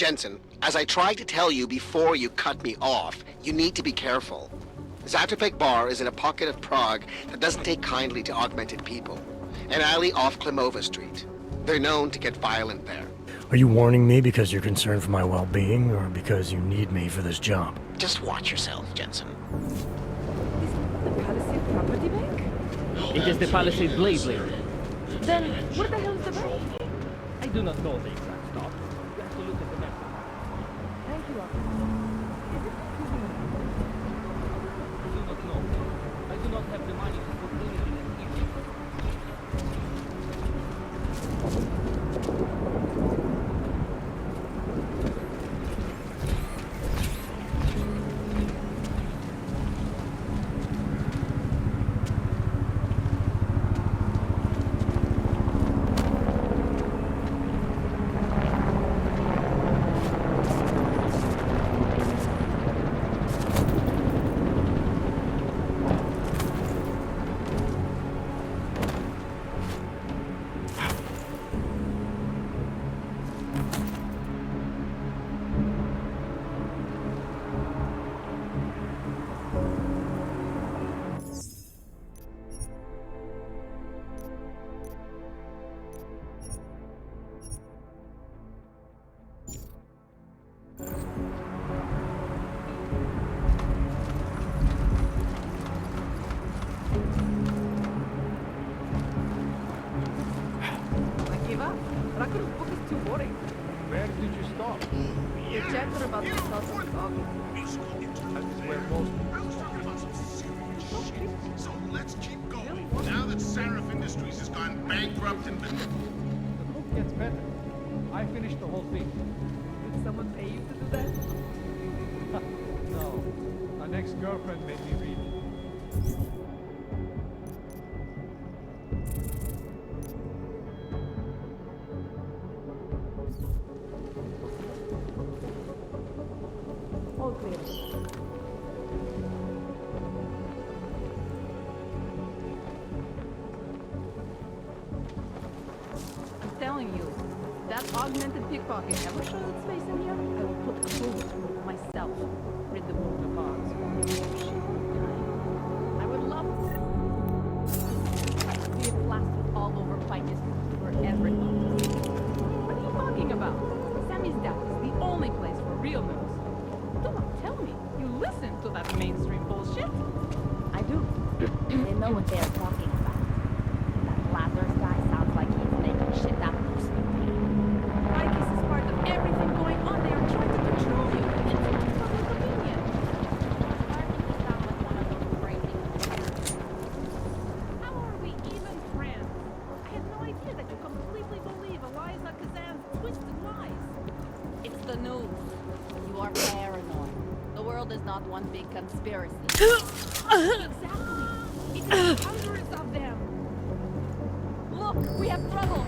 Jensen, as I tried to tell you before you cut me off, you need to be careful. Zatopek Bar is in a pocket of Prague that doesn't take kindly to augmented people. An alley off Klimova Street. They're known to get violent there. Are you warning me because you're concerned for my well-being, or because you need me for this job? Just watch yourself, Jensen. The Palisade Property Bank? It is the Palisade Blade Layer. Then, where the hell is the bank? I do not know the exact stop. You have to look at the map. Thank you, officer. Is it convenient? I do not know. I do not have the money to put anything in here. I give up. Raku's book is too boring. Where did you stop? The chapter about the Sultan of August. That is where most So let's keep going. Now that Sarif Industries has gone bankrupt and... The book gets better. I finished the whole thing. Did someone pay you to do that? No. An ex-girlfriend made me read it. All clear. I'm telling you, that augmented pickpocket ever shows its face in here, I will put clues through it myself. Rid the world of odds. I would love to be a plastered all over Ficus for everyone to see. What are you talking about? Sammy's death is the only place for real news. Do not tell me you listen to that mainstream bullshit. I do. They know what they're talking about. That Lazarus guy sounds like he's making shit up for speed. Ficus is part of everything going on. They are trying to control you. It's public opinion. Starting to sound like one of those crazy conspiracies. How are we even friends? I had no idea that you completely believe Eliza Kazan's twisted lies. It's the news. You are paranoid. The world is not one big conspiracy. Exactly. It is hundreds of them. Look, we have trouble.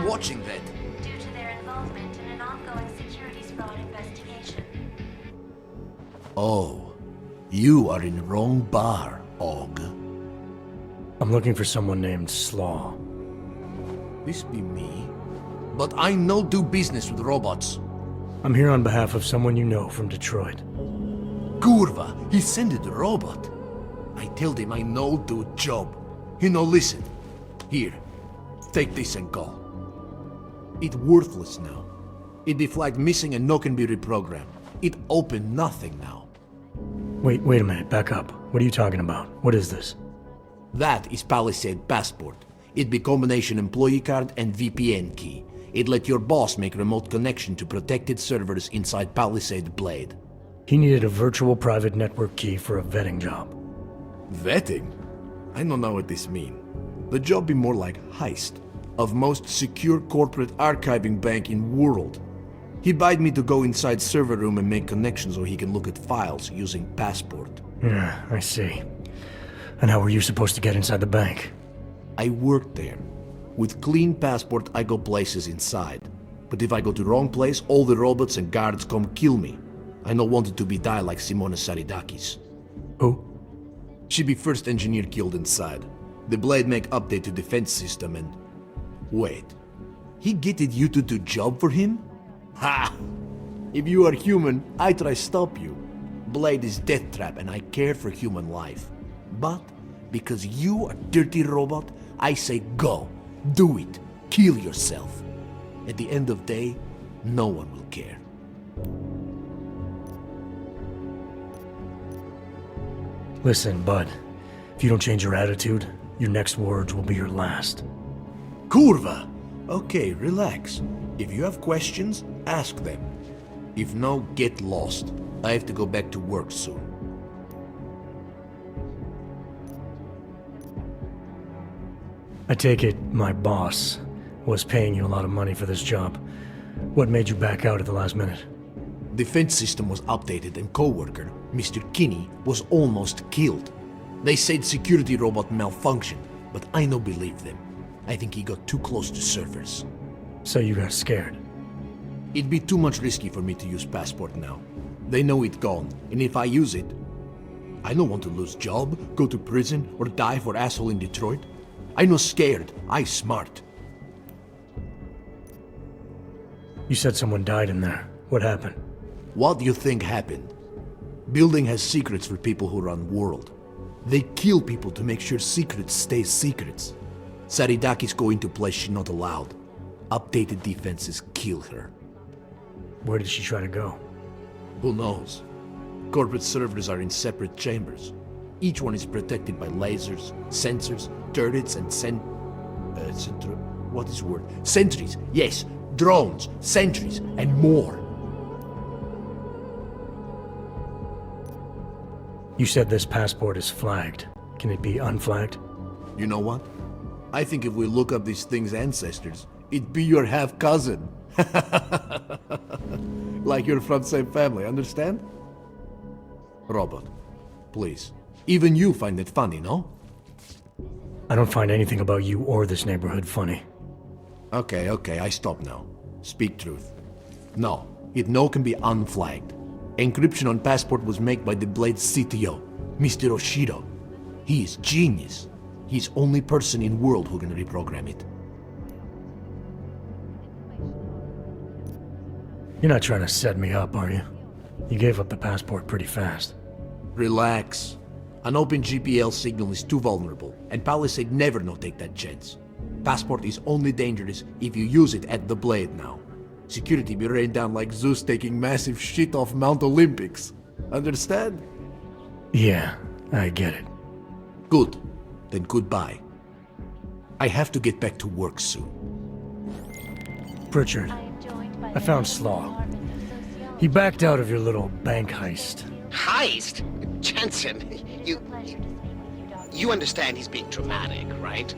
watching that? Due to their involvement in an ongoing securities fraud investigation. Oh, you are in wrong bar, Og. I'm looking for someone named Slaw. This be me? But I no do business with robots. I'm here on behalf of someone you know from Detroit. Kurva, he sent the robot. I told him I no do job. He no listen. Here, take this and go. It worthless now. It be flagged missing and no can be reprogrammed. It open nothing now. Wait a minute, back up. What are you talking about? What is this? That is Palisade Passport. It be combination employee card and VPN key. It let your boss make remote connection to protected servers inside Palisade Blade. He needed a virtual private network key for a vetting job. Vetting? I don't know what this mean. The job be more like heist of most secure corporate archiving bank in world. He bid me to go inside server room and make connections so he can look at files using Passport. Yeah, I see. And how were you supposed to get inside the bank? I worked there. With clean Passport, I go places inside. But if I go to wrong place, all the robots and guards come kill me. I no wanted to be die like Simona Saridakis. Who? She be first engineer killed inside. The Blade make update to defense system and... Wait. He getted you to do job for him? Ha! If you are human, I try stop you. Blade is death trap and I care for human life. But, because you are dirty robot, I say go. Do it. Kill yourself. At the end of day, no one will care. Listen, bud. If you don't change your attitude, your next words will be your last. Kurva! Okay, relax. If you have questions, ask them. If no, get lost. I have to go back to work soon. I take it my boss was paying you a lot of money for this job. What made you back out at the last minute? Defense system was updated and co-worker, Mr. Kinney, was almost killed. They said security robot malfunctioned, but I no believe them. I think he got too close to servers. So you got scared? It'd be too much risky for me to use Passport now. They know it gone, and if I use it, I don't want to lose job, go to prison, or die for asshole in Detroit. I no scared, I smart. You said someone died in there. What happened? What do you think happened? Building has secrets for people who run world. They kill people to make sure secrets stay secrets. Saridaki's go into place she not allowed. Updated defenses kill her. Where did she try to go? Who knows? Corporate servers are in separate chambers. Each one is protected by lasers, sensors, turrets, and what is the word? Sentries, yes, drones, sentries, and more. You said this passport is flagged. Can it be unflagged? You know what? I think if we look up this thing's ancestors, it'd be your half-cousin. Like you're from the same family, understand? Robot, please. Even you find it funny, no? I don't find anything about you or this neighborhood funny. Okay, I stop now. Speak truth. No, it no can be unflagged. Encryption on Passport was made by the Blade's CTO, Mr. Oshido. He is genius. He's only person in world who can reprogram it. You're not trying to set me up, are you? You gave up the passport pretty fast. Relax. An open GPL signal is too vulnerable, and Palisade never no take that chance. Passport is only dangerous if you use it at the Blade now. Security be rained down like Zeus taking massive shit off Mount Olympics. Understand? Yeah, I get it. Good. Then goodbye. I have to get back to work soon. Pritchard, I found Slaw. He backed out of your little bank heist. Heist? Jensen, you understand he's being dramatic, right?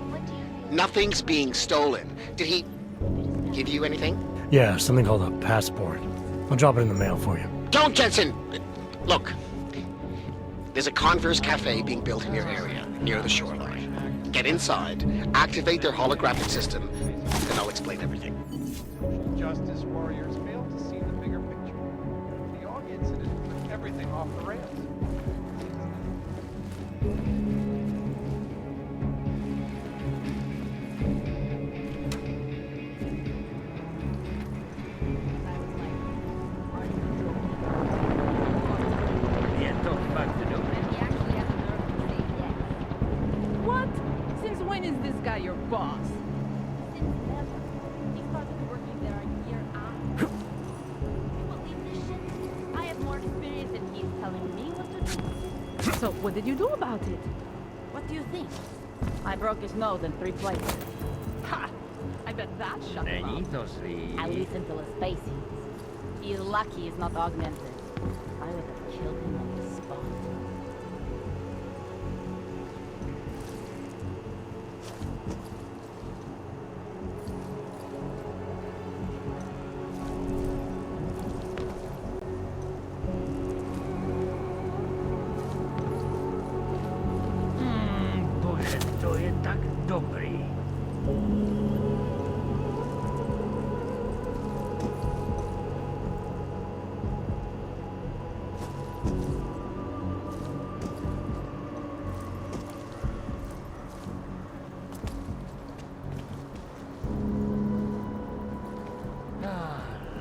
Nothing's being stolen. Did he give you anything? Yeah, something called a passport. I'll drop it in the mail for you. Don't, Jensen! Look, there's a Converse cafe being built in your area, near the shoreline. Get inside, activate their holographic system, and I'll explain everything. Justice warriors fail to see the bigger picture. The Og incident put everything off the rails. What? Since when is this guy your boss? Since never. He started working there a year after. You believe this shit? I have more experience than he's telling me what to do. So what did you do about it? What do you think? I broke his nose in 3 places. Ha! I bet that shut him up. At least until his face heals. He's lucky he's not augmented. I would have killed him on the spot. Boże, to jest tak dobry.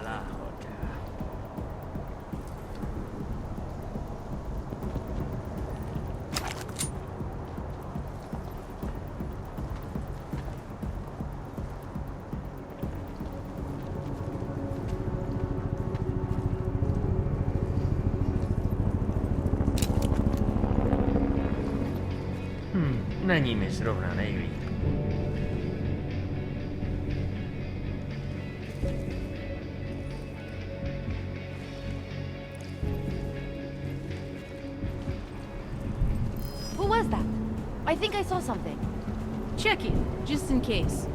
Lahoda. Není mi zrovna nejlíp. Who was that? I think I saw something. Check it, just in case.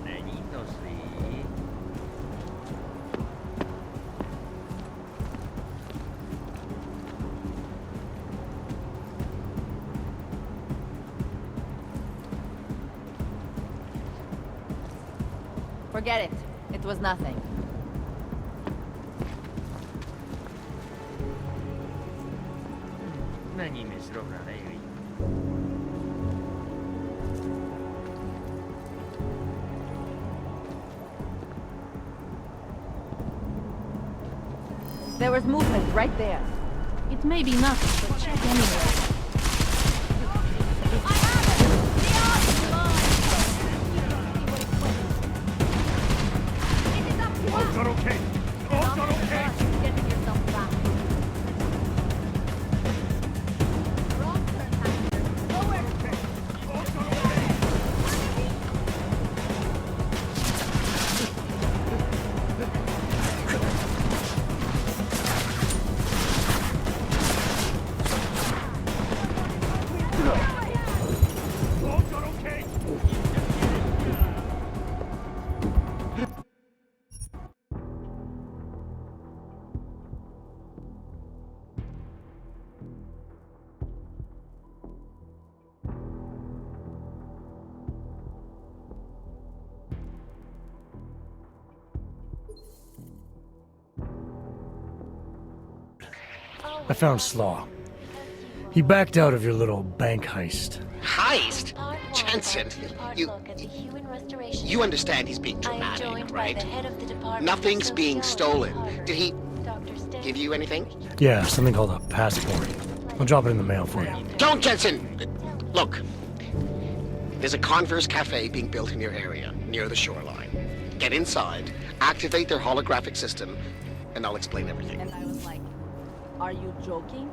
Není to zlý. Forget it. It was nothing. Není mi zrovna nejlíp. There was movement right there. It may be nothing, but check anyway. I found Slaw. He backed out of your little bank heist. Heist? Part one Jensen, of our two-part you... look at the human restoration You understand he's being I am dramatic, joined by right? the head of the department Nothing's of being Sociology, stolen. Harvard, Did he Dr. Stan. give you anything? Yeah, something called a passport. I'll drop it in the mail for you. Don't, Jensen! Look, there's a Converse cafe being built in your area, near the shoreline. Get inside, activate their holographic system, and I'll explain everything. And I was like, are you joking?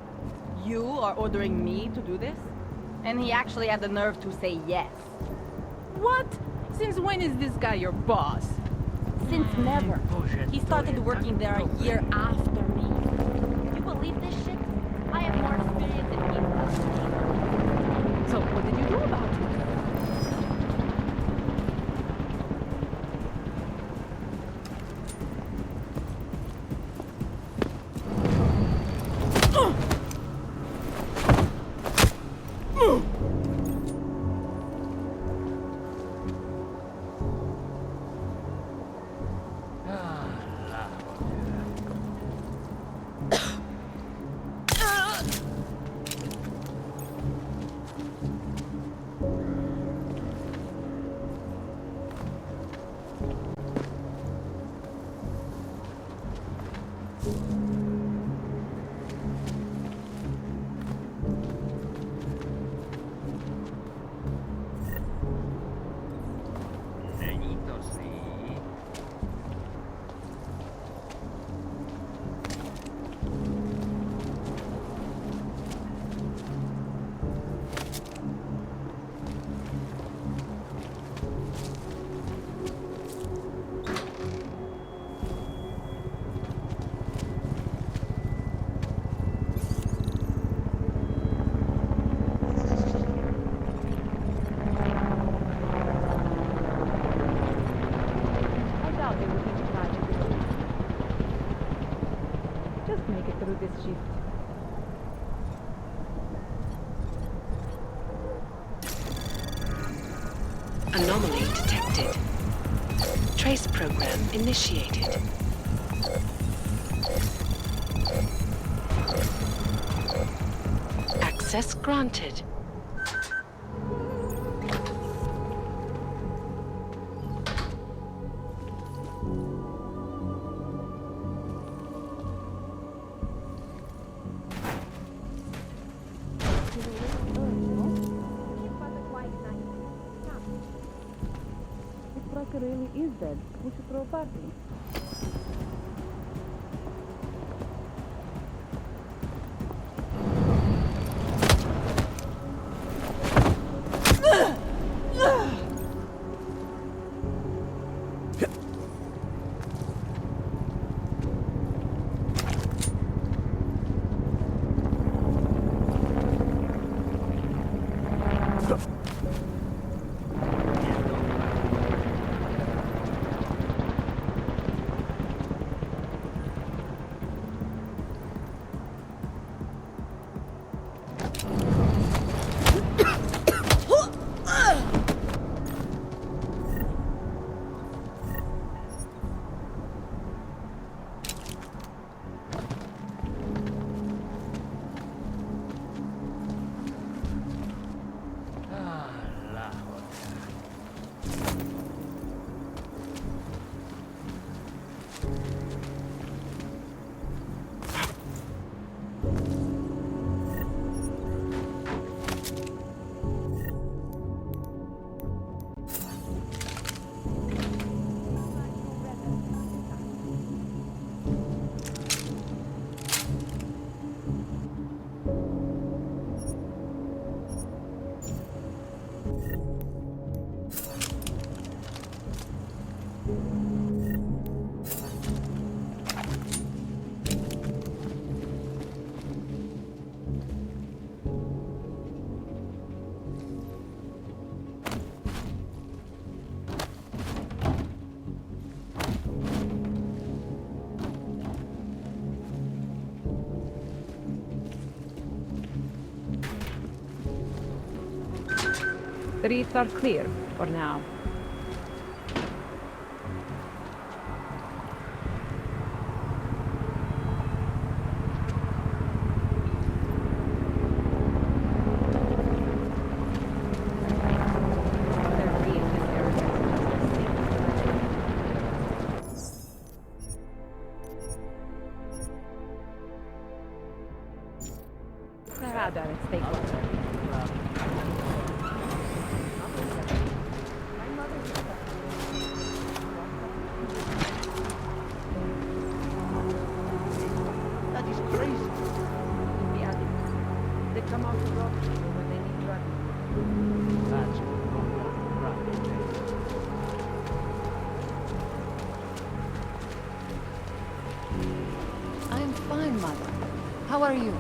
You are ordering me to do this? And he actually had the nerve to say yes. What? Since when is this guy your boss? Since never. Boże, He to started jest working tak there a dobry. year after me. You believe this shit? I have more experience than he does. So what did you do about it? Není to zlý. I doubt they will be trying to do it. Just make it through this shift. Anomaly detected. Trace program initiated. Access granted. If Rocker really is dead, we should throw a party. Streets are clear for now. Radar at stake. That is crazy. They come out to rock when they need drugs. That's right. I'm fine, Mother. How are you?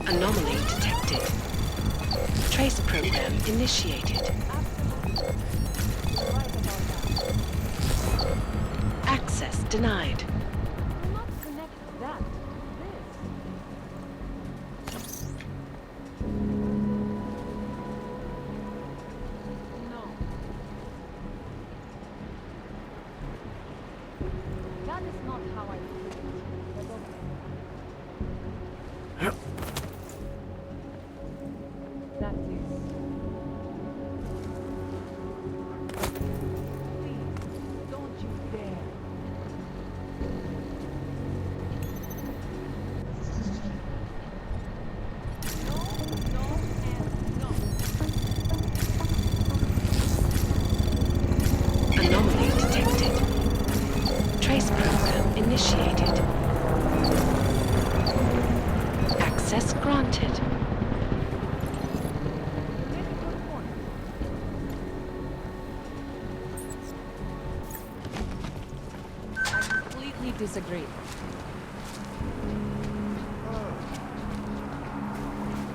Anomaly detected. Trace program initiated. Access denied. Do not connect that to this. No. That is not how I do it. But okay. That is. Please, don't you dare. No, no, and no. Anomaly detected. Trace program initiated. Access granted. I completely disagree.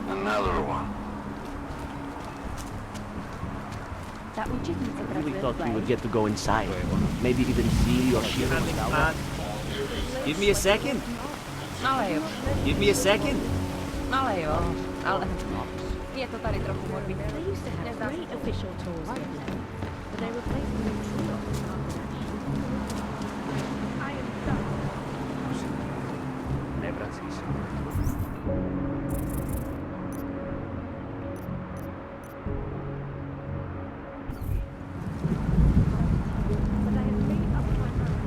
Another one. I really thought we would get to go inside. Maybe even see your chievo without. Give me a second. Nalejo. Give me a second. Nalejo. Ale... Je to tady trochu morbidné. They used to have great official tours here, but they replaced them with trios. I am done. Nevrací se. But I have made up my mind.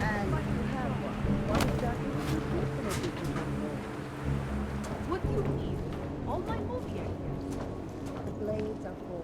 And you have one. What do you mean? All my movie ideas. The blades are for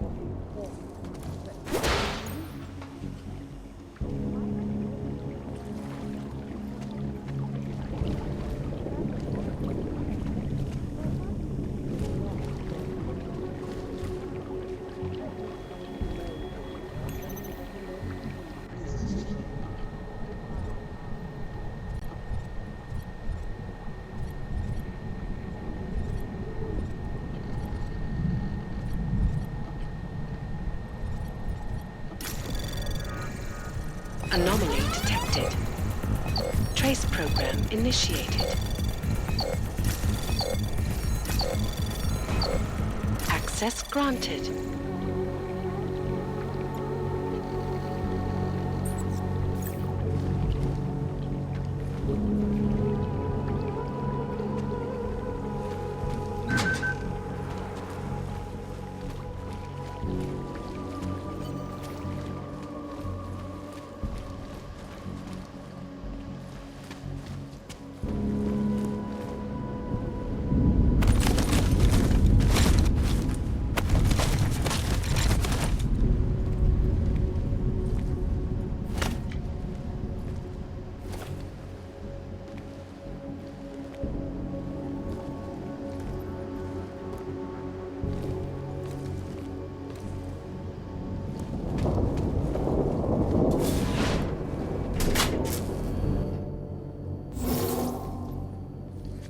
Anomaly detected. Trace program initiated. Access Access granted.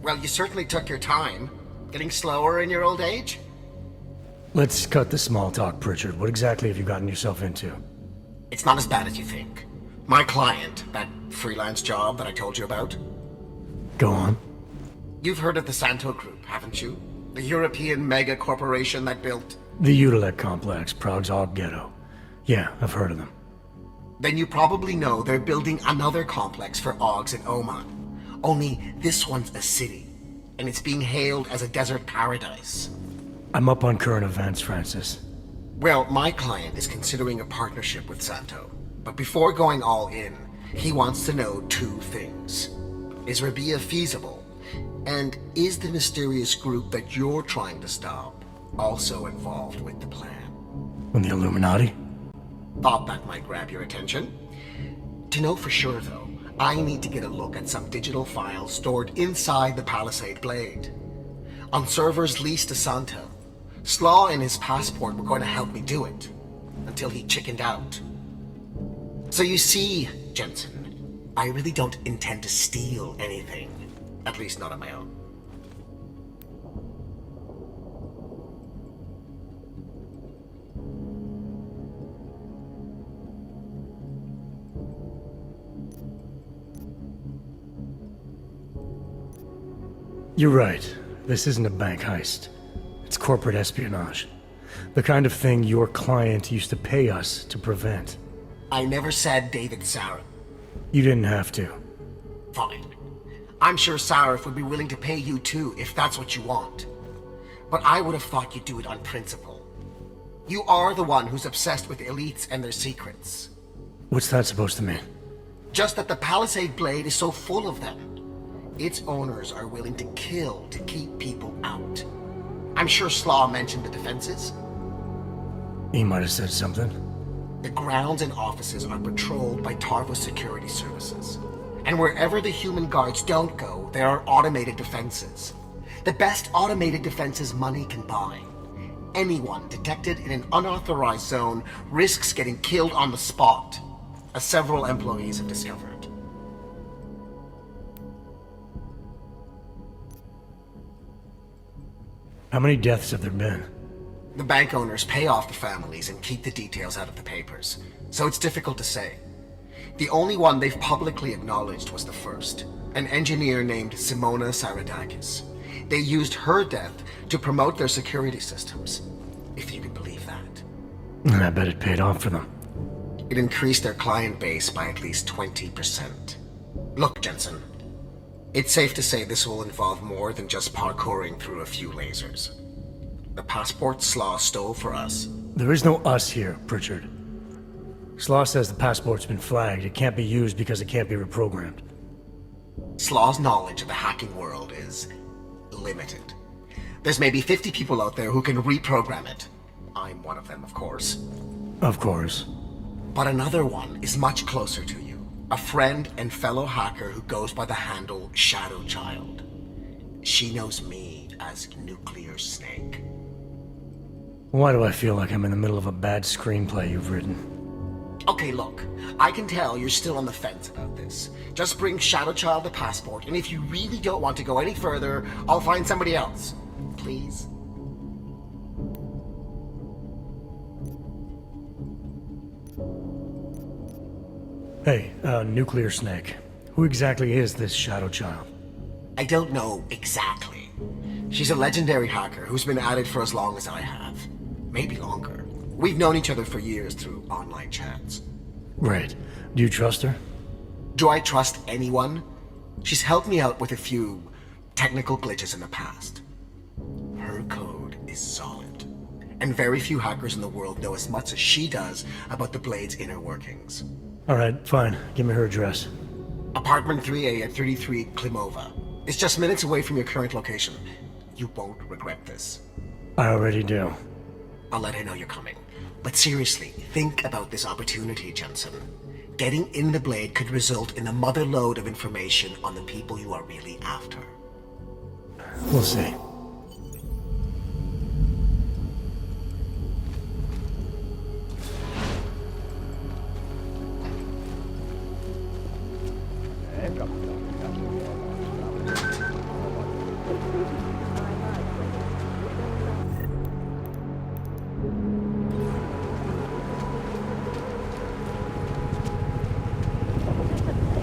Well, you certainly took your time. Getting slower in your old age? Let's cut the small talk, Pritchard. What exactly have you gotten yourself into? It's not as bad as you think. My client, that freelance job that I told you about. Go on. You've heard of the Santo Group, haven't you? The European mega corporation that built... The Utilec complex, Prague's Og Ghetto. Yeah, I've heard of them. Then you probably know they're building another complex for Ogs in Oman. Only this one's a city, and it's being hailed as a desert paradise. I'm up on current events, Francis. Well, my client is considering a partnership with Santo. But before going all in, he wants to know two things. Is Rabia feasible? And is the mysterious group that you're trying to stop also involved with the plan? From the Illuminati? Thought that might grab your attention. To know for sure, though, I need to get a look at some digital files stored inside the Palisade Blade. On servers leased to Santo, Slaw and his passport were going to help me do it, until he chickened out. So you see, Jensen, I really don't intend to steal anything. At least not on my own. You're right. This isn't a bank heist. It's corporate espionage. The kind of thing your client used to pay us to prevent. I never said David Sarif. You didn't have to. Fine. I'm sure Sarif would be willing to pay you too, if that's what you want. But I would have thought you'd do it on principle. You are the one who's obsessed with elites and their secrets. What's that supposed to mean? Just that the Palisade Blade is so full of them. Its owners are willing to kill to keep people out. I'm sure Slaw mentioned the defenses. He might have said something. The grounds and offices are patrolled by Tarva security services. And wherever the human guards don't go, there are automated defenses. The best automated defenses money can buy. Anyone detected in an unauthorized zone risks getting killed on the spot, as several employees have discovered. How many deaths have there been? The bank owners pay off the families and keep the details out of the papers, so it's difficult to say. The only one they've publicly acknowledged was the first, an engineer named Simona Saradakis. They used her death to promote their security systems, if you can believe that. And I bet it paid off for them. It increased their client base by at least 20%. Look, Jensen, it's safe to say this will involve more than just parkouring through a few lasers. The passport Slaw stole for us. There is no us here, Pritchard. Slaw says the passport's been flagged. It can't be used because it can't be reprogrammed. Slaw's knowledge of the hacking world is limited. There's maybe 50 people out there who can reprogram it. I'm one of them, of course. Of course. But another one is much closer to you. A friend and fellow hacker who goes by the handle Shadow Child. She knows me as Nuclear Snake. Why do I feel like I'm in the middle of a bad screenplay you've written? Okay, look, I can tell you're still on the fence about this. Just bring Shadow Child the passport, and if you really don't want to go any further, I'll find somebody else. Please? Hey, Nuclear Snake. Who exactly is this Shadow Child? I don't know exactly. She's a legendary hacker who's been at it for as long as I have. Maybe longer. We've known each other for years through online chats. Right. Do you trust her? Do I trust anyone? She's helped me out with a few technical glitches in the past. Her code is solid. And very few hackers in the world know as much as she does about the Blade's inner workings. Alright, fine. Give me her address. Apartment 3A at 33 Klimova. It's just minutes away from your current location. You won't regret this. I already do. I'll let her know you're coming. But seriously, think about this opportunity, Jensen. Getting in the Blade could result in a mother lode of information on the people you are really after. We'll see.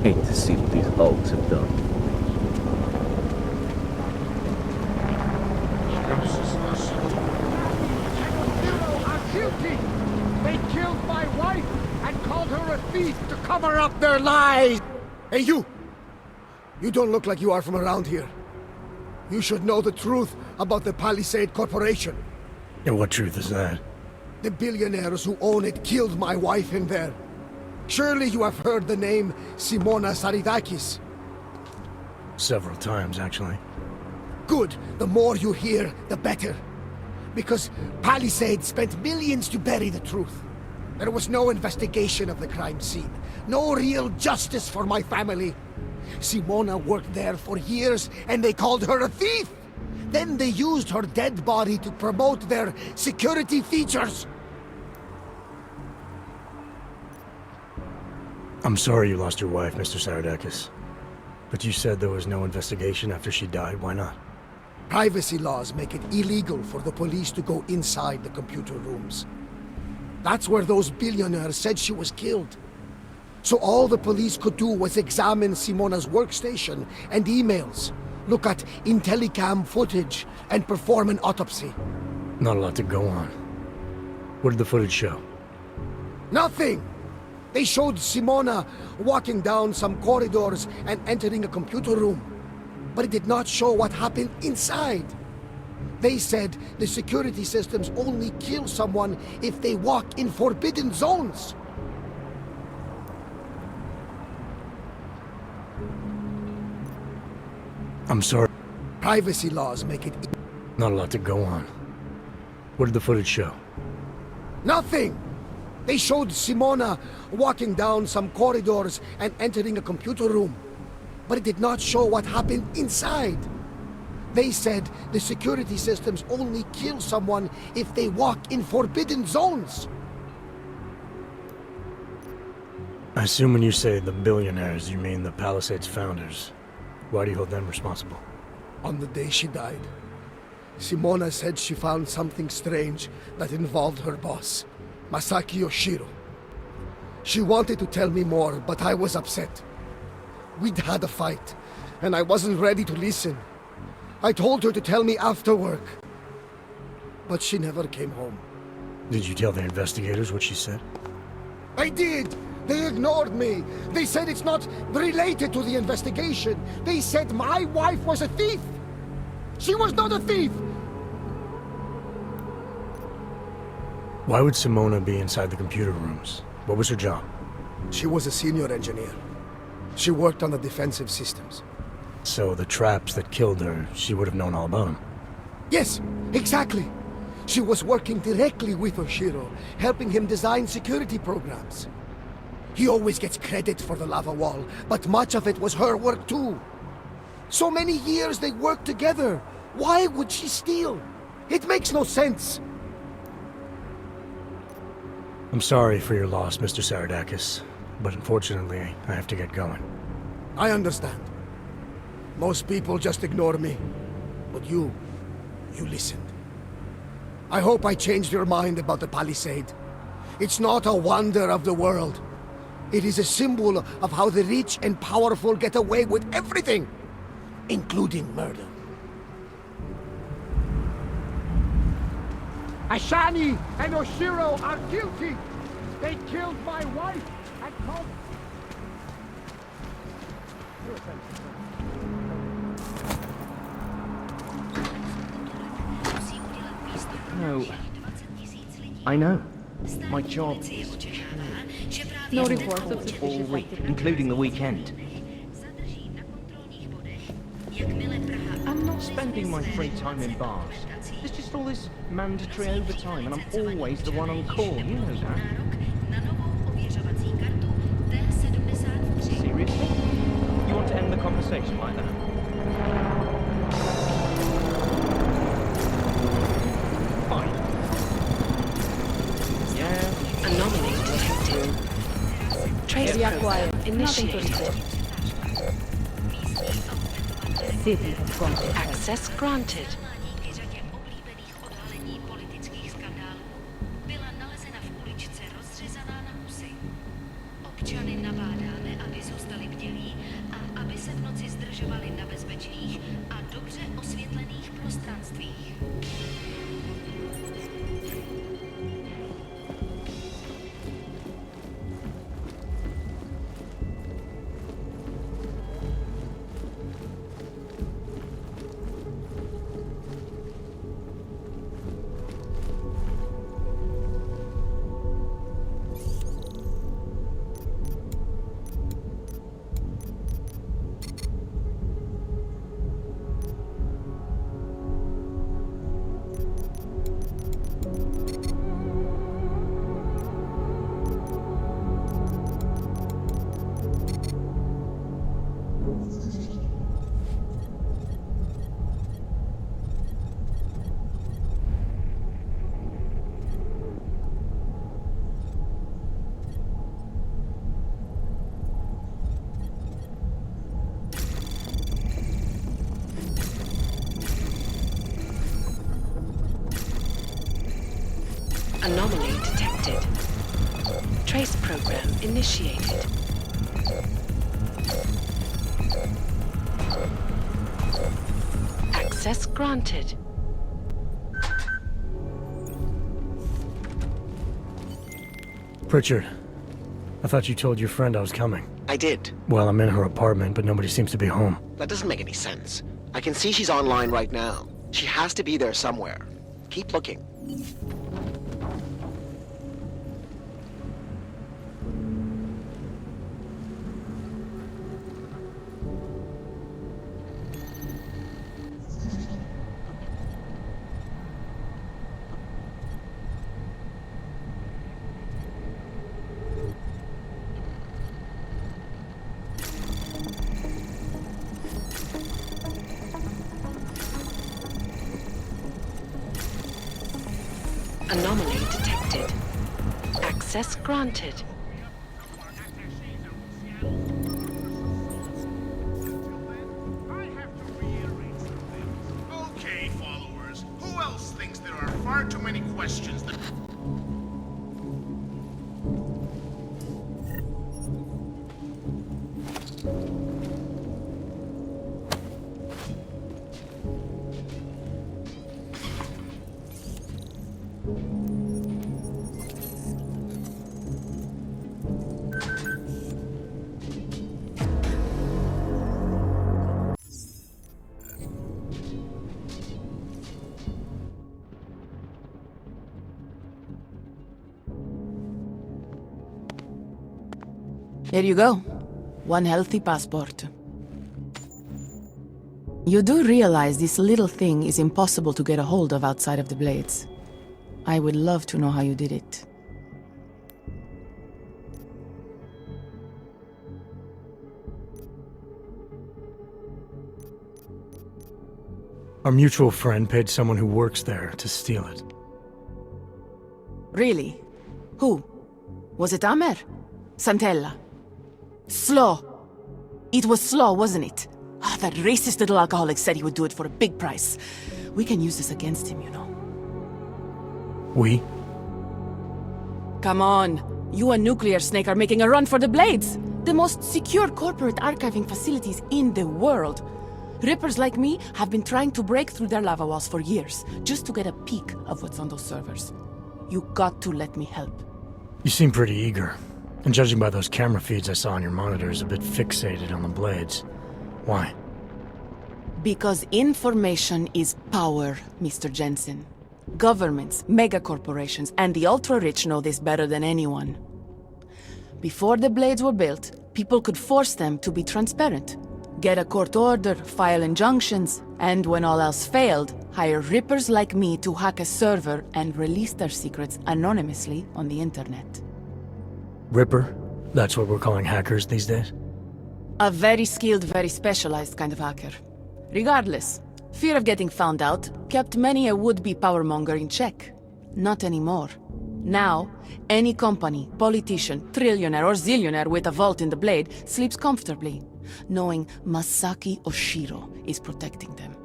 Hate to see what these hulks have done. Guilty! They killed my wife and called her a thief to cover up their lies! Hey, you! You don't look like you are from around here. You should know the truth about the Palisade Corporation. And what truth is that? The billionaires who own it killed my wife in there. Surely you have heard the name Simona Saridakis. Several times, actually. Good. The more you hear, the better. Because Palisade spent millions to bury the truth. There was no investigation of the crime scene. No real justice for my family. Simona worked there for years, and they called her a thief! Then they used her dead body to promote their security features! I'm sorry you lost your wife, Mr. Saradakis. But you said there was no investigation after she died. Why not? Privacy laws make it illegal for the police to go inside the computer rooms. That's where those billionaires said she was killed. So all the police could do was examine Simona's workstation and emails, look at Intellicam footage, and perform an autopsy. Not a lot to go on. What did the footage show? Nothing! They showed Simona walking down some corridors and entering a computer room. But it did not show what happened inside. They said the security systems only kill someone if they walk in forbidden zones. I'm sorry. Privacy laws make it... Not a lot to go on. What did the footage show? Nothing! They showed Simona walking down some corridors and entering a computer room. But it did not show what happened inside. They said the security systems only kill someone if they walk in forbidden zones. I assume when you say the billionaires, you mean the Palisades founders. Why do you hold them responsible? On the day she died, Simona said she found something strange that involved her boss, Masaki Yoshiro. She wanted to tell me more, but I was upset. We'd had a fight, and I wasn't ready to listen. I told her to tell me after work, but she never came home. Did you tell the investigators what she said? I did! They ignored me! They said it's not related to the investigation! They said my wife was a thief! She was not a thief! Why would Simona be inside the computer rooms? What was her job? She was a senior engineer. She worked on the defensive systems. So the traps that killed her, she would have known all about them? Yes, exactly! She was working directly with Oshiro, helping him design security programs. He always gets credit for the lava wall, but much of it was her work too. So many years they worked together. Why would she steal? It makes no sense. I'm sorry for your loss, Mr. Saradakis, but unfortunately, I have to get going. I understand. Most people just ignore me. But you listened. I hope I changed your mind about the Palisade. It's not a wonder of the world. It is a symbol of how the rich and powerful get away with everything, including murder. Ashani and Oshiro are guilty. They killed my wife and called... No. I know. My job is No reports of all suspicious week, activity. including the weekend. I'm not spending my free time in bars. There's just all this mandatory overtime, and I'm always the one on call, you know that. Seriously? You want to end the conversation like that? Fine. Yeah. Anomaly detected. Trace Area program quiet. Nothing to initiated. report. City has gone to Access granted. Občany nabádáme, aby zůstali bdělí a aby se v noci zdržovali na bezpečných a dobře osvětlených prostranstvích. Anomaly detected. Trace program initiated. Access granted. Pritchard, I thought you told your friend I was coming. I did. Well, I'm in her apartment, but nobody seems to be home. That doesn't make any sense. I can see she's online right now. She has to be there somewhere. Keep looking. Anomaly detected. Access granted. Okay, followers. Who else thinks there are far too many questions that... There you go. One healthy passport. You do realize this little thing is impossible to get a hold of outside of the Blades. I would love to know how you did it. Our mutual friend paid someone who works there to steal it. Really? Who? Was it Amer? Santella? Slow. It was Slow, wasn't it? Ah, that racist little alcoholic said he would do it for a big price. We can use this against him, you know. We? Come on. You and Nuclear Snake are making a run for the Blades. The most secure corporate archiving facilities in the world. Rippers like me have been trying to break through their lava walls for years, just to get a peek of what's on those servers. You got to let me help. You seem pretty eager. And judging by those camera feeds I saw on your monitors, a bit fixated on the blades. Why? Because information is power, Mr. Jensen. Governments, megacorporations, and the ultra-rich know this better than anyone. Before the blades were built, people could force them to be transparent. Get a court order, file injunctions, and when all else failed, hire rippers like me to hack a server and release their secrets anonymously on the internet. Ripper? That's what we're calling hackers these days? A very skilled, very specialized kind of hacker. Regardless, fear of getting found out kept many a would-be powermonger in check. Not anymore. Now, any company, politician, trillionaire or zillionaire with a vault in the blade sleeps comfortably, knowing Masaki Oshiro is protecting them.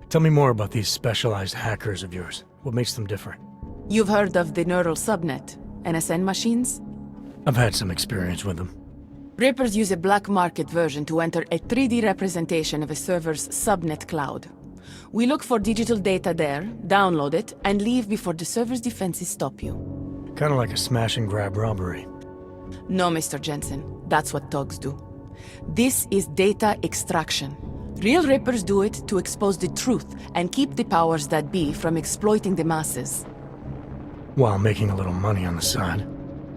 Tell me more about these specialized hackers of yours. What makes them different? You've heard of the neural subnet, NSN machines? I've had some experience with them. Rippers use a black market version to enter a 3D representation of a server's subnet cloud. We look for digital data there, download it, and leave before the server's defenses stop you. Kind of like a smash and grab robbery. No, Mr. Jensen. That's what thugs do. This is data extraction. Real Rippers do it to expose the truth and keep the powers that be from exploiting the masses. While making a little money on the side.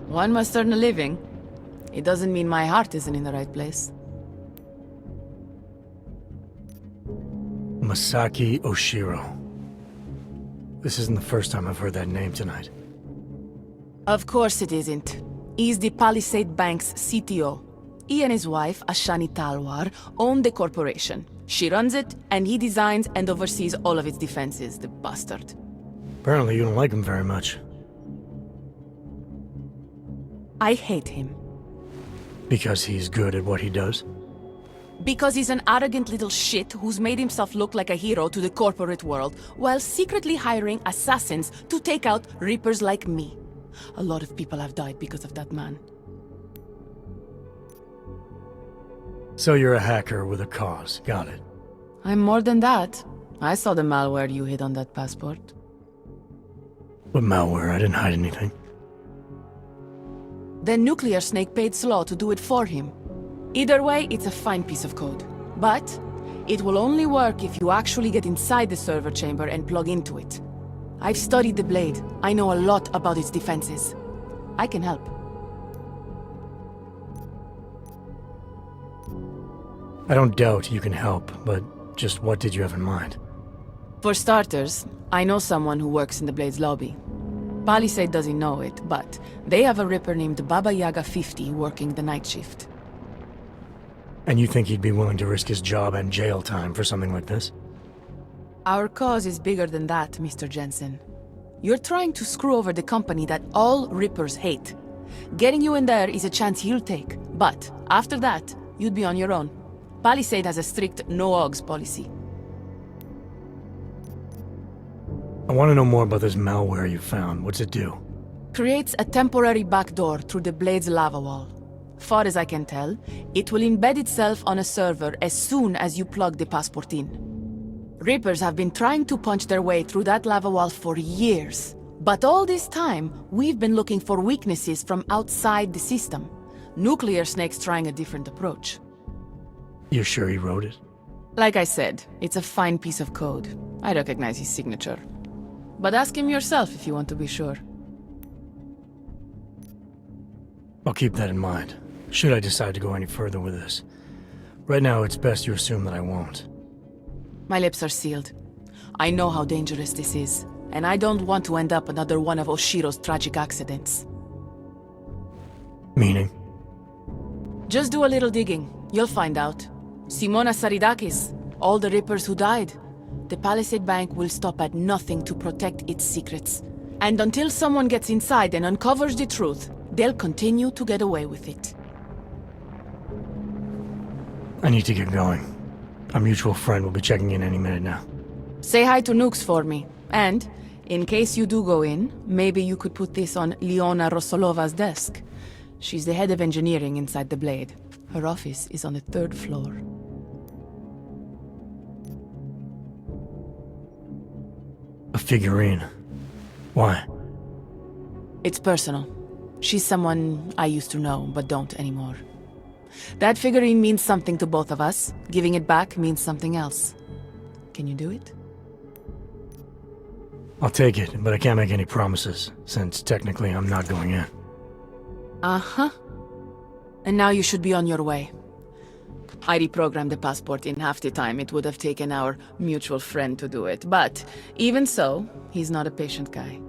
One must earn a living. It doesn't mean my heart isn't in the right place. Masaki Oshiro. This isn't the first time I've heard that name tonight. Of course it isn't. He's the Palisade Bank's CTO. He and his wife, Ashani Talwar, own the corporation. She runs it, and he designs and oversees all of its defenses, the bastard. Apparently you don't like him very much. I hate him. Because he's good at what he does? Because he's an arrogant little shit who's made himself look like a hero to the corporate world, while secretly hiring assassins to take out Rippers like me. A lot of people have died because of that man. So you're a hacker with a cause. Got it. I'm more than that. I saw the malware you hid on that passport. What malware? I didn't hide anything. The nuclear snake paid Slaw to do it for him. Either way, it's a fine piece of code. But it will only work if you actually get inside the server chamber and plug into it. I've studied the Blade. I know a lot about its defenses. I can help. I don't doubt you can help, but just what did you have in mind? For starters, I know someone who works in the Blade's lobby. Palisade doesn't know it, but they have a Ripper named Baba Yaga 50 working the night shift. And you think he'd be willing to risk his job and jail time for something like this? Our cause is bigger than that, Mr. Jensen. You're trying to screw over the company that all Rippers hate. Getting you in there is a chance he'll take, but after that, you'd be on your own. Palisade has a strict no-ogs policy. I want to know more about this malware you found. What's it do? Creates a temporary backdoor through the Blade's lava wall. Far as I can tell, it will embed itself on a server as soon as you plug the passport in. Rippers have been trying to punch their way through that lava wall for years. But all this time, we've been looking for weaknesses from outside the system. Nuclear Snake's trying a different approach. You're sure he wrote it? Like I said, it's a fine piece of code. I recognize his signature. But ask him yourself if you want to be sure. I'll keep that in mind, should I decide to go any further with this. Right now, it's best you assume that I won't. My lips are sealed. I know how dangerous this is, and I don't want to end up another one of Oshiro's tragic accidents. Meaning? Just do a little digging. You'll find out. Simona Saridakis, all the Rippers who died. The Palisade Bank will stop at nothing to protect its secrets. And until someone gets inside and uncovers the truth, they'll continue to get away with it. I need to get going. Our mutual friend will be checking in any minute now. Say hi to Nukes for me. And, in case you do go in, maybe you could put this on Leona Rosolova's desk. She's the head of engineering inside the Blade. Her office is on the 3rd floor. A figurine. Why? It's personal. She's someone I used to know, but don't anymore. That figurine means something to both of us. Giving it back means something else. Can you do it? I'll take it, but I can't make any promises, since technically I'm not going in. Uh-huh. And now you should be on your way. I reprogrammed the passport in half the time it would have taken our mutual friend to do it. But even so, he's not a patient guy.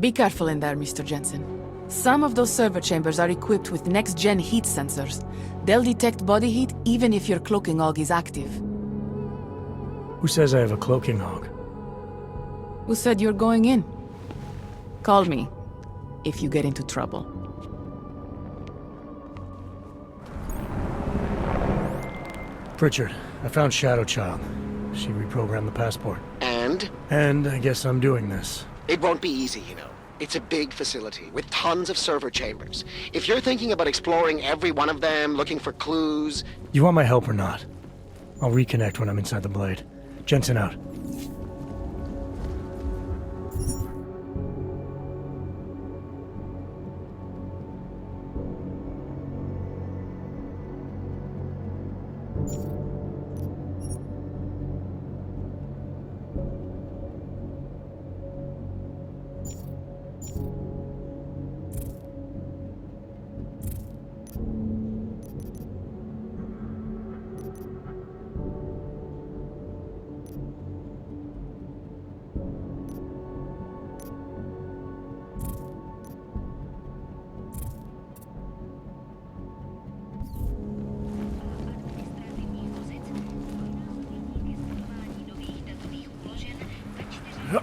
Be careful in there, Mr. Jensen. Some of those server chambers are equipped with next-gen heat sensors. They'll detect body heat even if your cloaking hog is active. Who says I have a cloaking hog? Who said you're going in? Call me if you get into trouble. Pritchard, I found Shadow Child. She reprogrammed the passport. And? And I guess I'm doing this. It won't be easy, you know. It's a big facility with tons of server chambers. If you're thinking about exploring every one of them, looking for clues... You want my help or not? I'll reconnect when I'm inside the Blade. Jensen out.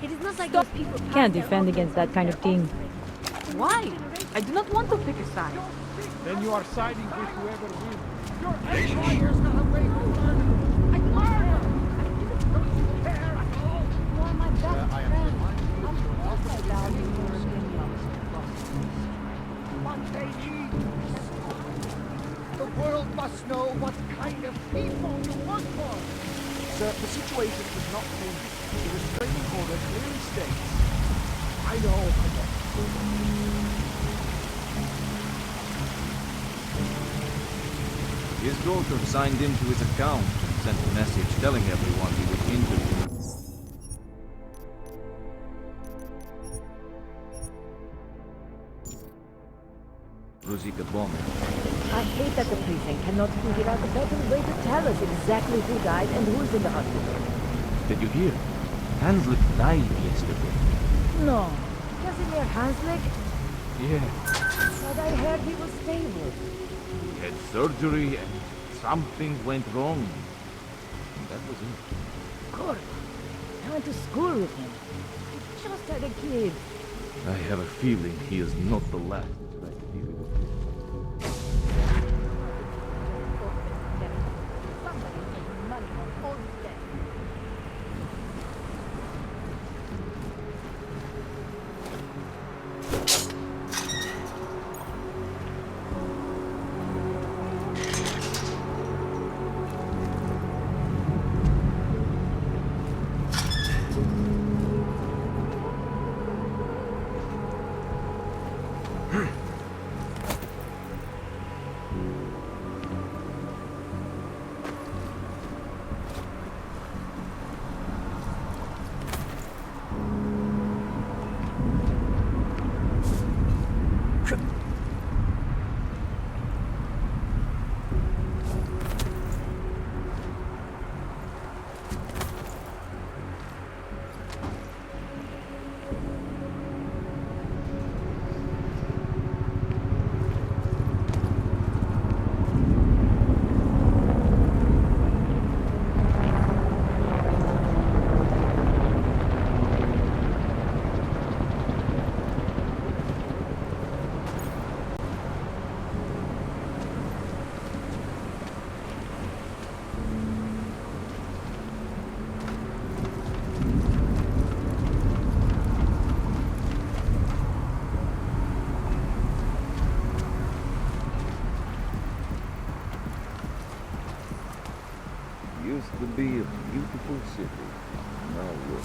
It is not like those people can't defend against that kind of thing. Why? I do not want to pick a side. Then you are siding with whoever wins. Your employer's not away with murder. I murder! Don't you care at all? You are my best friend. I'm also valuing your opinion. What they need. The world must know what kind of people you work for. Sir, the situation does not change. The restraining order clearly states. I know. His daughter signed into his account and sent a message telling everyone he was interviewed. Rosika Bowman. I hate that the precinct cannot figure out a better way to tell us exactly who died and who's in the hospital. Did you hear? Hanslick died yesterday. No. Casimir Hanslick? Yeah. But I heard he was stable. He had surgery and something went wrong. And that was it. Corp. I went to school with him. He just had a kid. I have a feeling he is not the last to try to deal with it. Somebody's making money on all these deaths. city. Now look.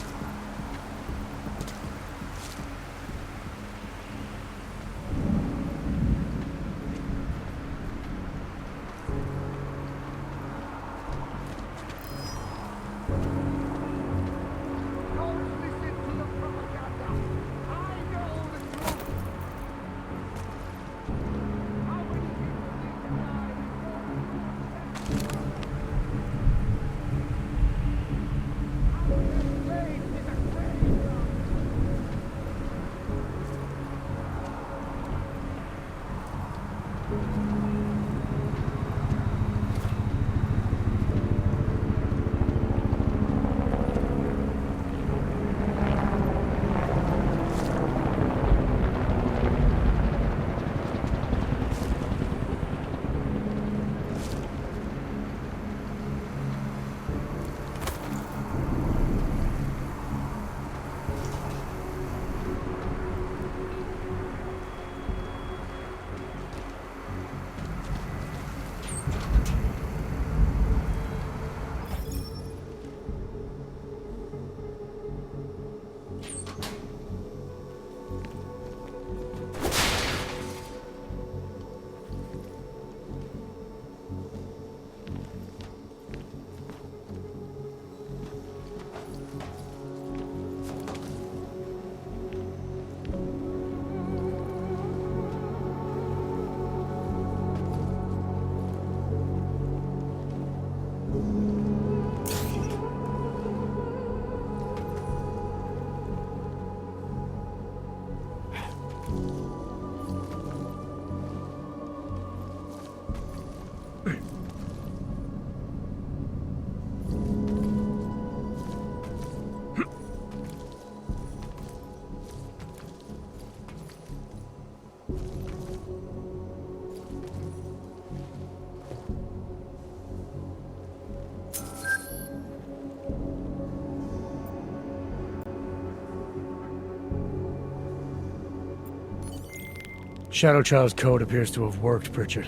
Shadow Child's code appears to have worked, Pritchard.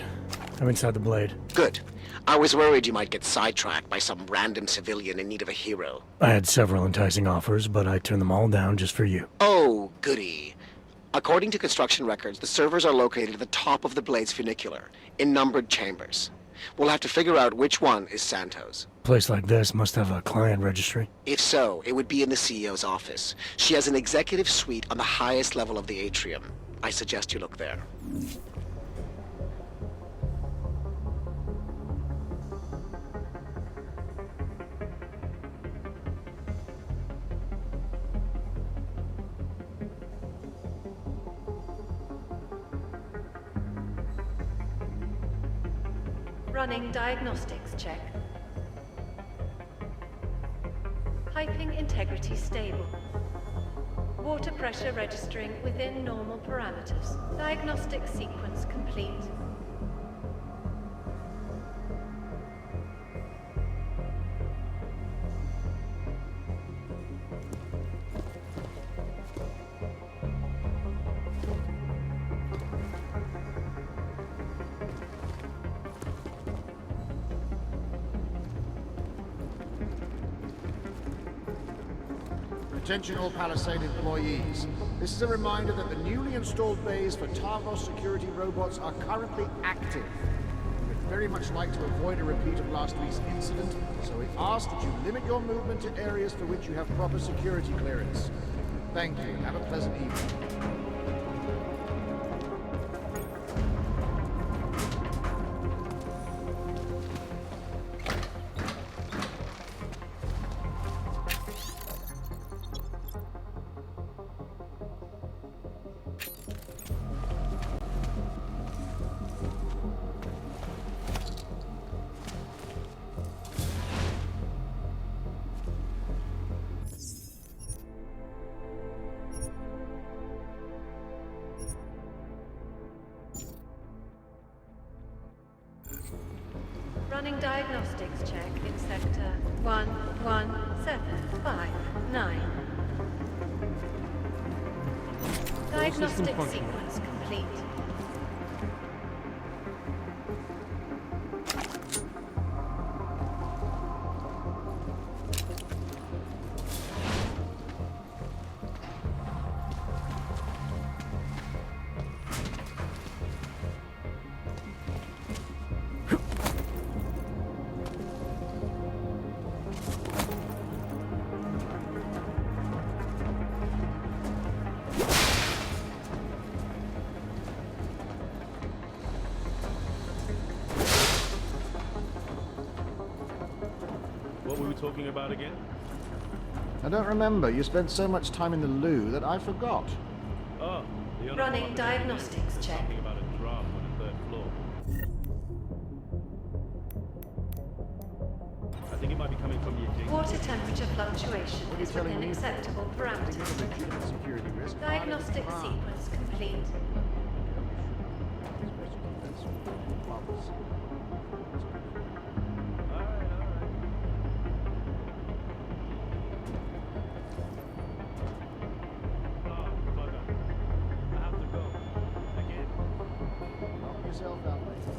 I'm inside the Blade. Good. I was worried you might get sidetracked by some random civilian in need of a hero. I had several enticing offers, but I turned them all down just for you. Oh, goody. According to construction records, the servers are located at the top of the Blade's funicular, in numbered chambers. We'll have to figure out which one is Santos. A place like this must have a client registry. If so, it would be in the CEO's office. She has an executive suite on the highest level of the atrium. I suggest you look there. Running diagnostics check. Piping integrity stable. Water pressure registering within normal parameters. Diagnostic sequence complete. Attention all Palisade employees. This is a reminder that the newly installed bays for Targos security robots are currently active. We'd very much like to avoid a repeat of last week's incident, so we ask that you limit your movement to areas for which you have proper security clearance. Thank you, and have a pleasant evening. Running diagnostics check in sector 11759. Diagnostic sequence complete. talking about again? I don't remember. You spent so much time in the loo that I forgot. Oh, the Running diagnostics check. Talking about a draft on the 3rd floor. I think it might be coming from the adjacent. Water temperature fluctuation is within acceptable parameters. Diagnostic sequence complete. Yourself out later.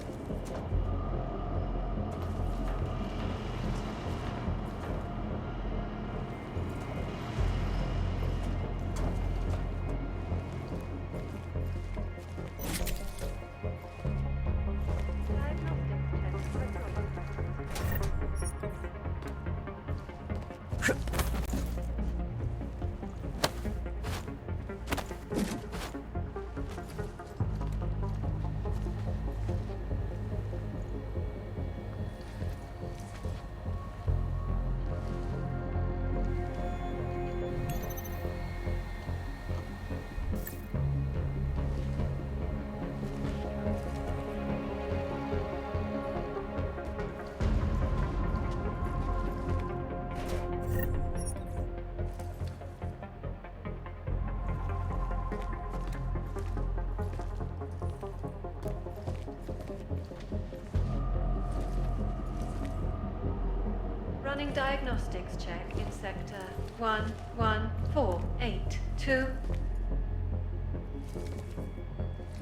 Running diagnostics check in sector 11482.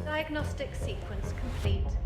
Diagnostic sequence complete.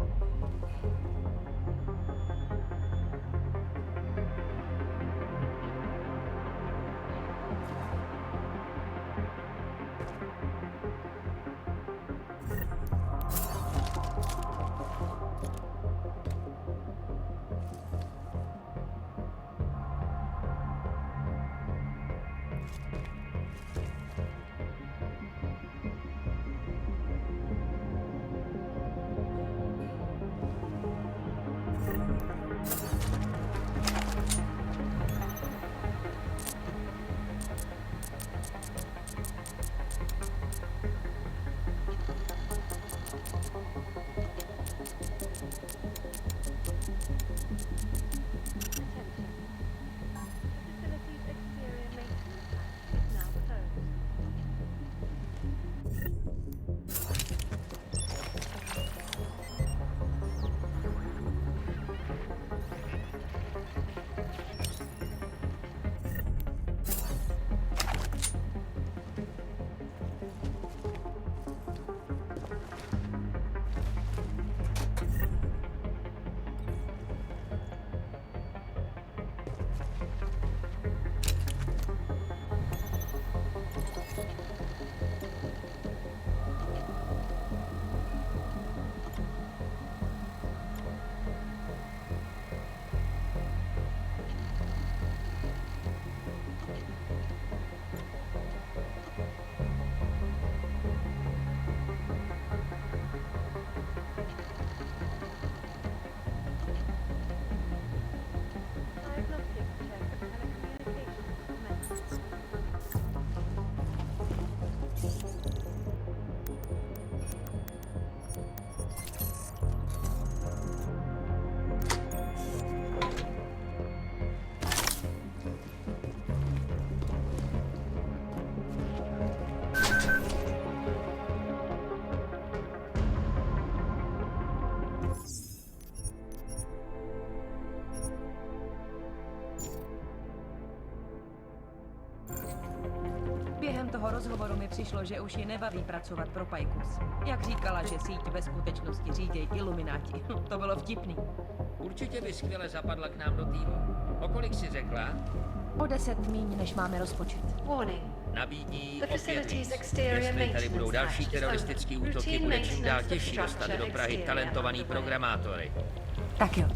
Během toho rozhovoru mi přišlo, že už je nebaví pracovat pro Pajkus. Jak říkala, že síť ve skutečnosti řídějí ilumináti. To bylo vtipný. Určitě by skvěle zapadla k nám do týmu. O kolik si řekla? O 10 míň, než máme rozpočet. Warning. Nabídní o 5 víc. Jestli tady budou další teroristické útoky, bude čím dál těžší dostat do Prahy talentovaný programátory. Tak jo.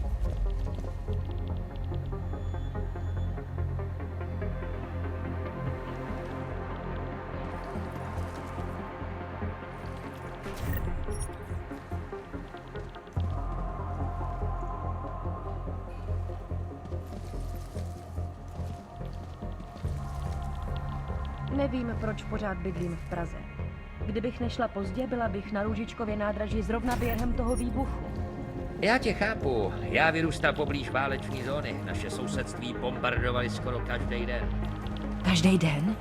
Nevím, proč pořád bydlím v Praze. Kdybych nešla pozdě, byla bych na Růžičkově nádraží zrovna během toho výbuchu. Já tě chápu. Já vyrůstal poblíž váleční zóny. Naše sousedství bombardovali skoro každý den. Každý den?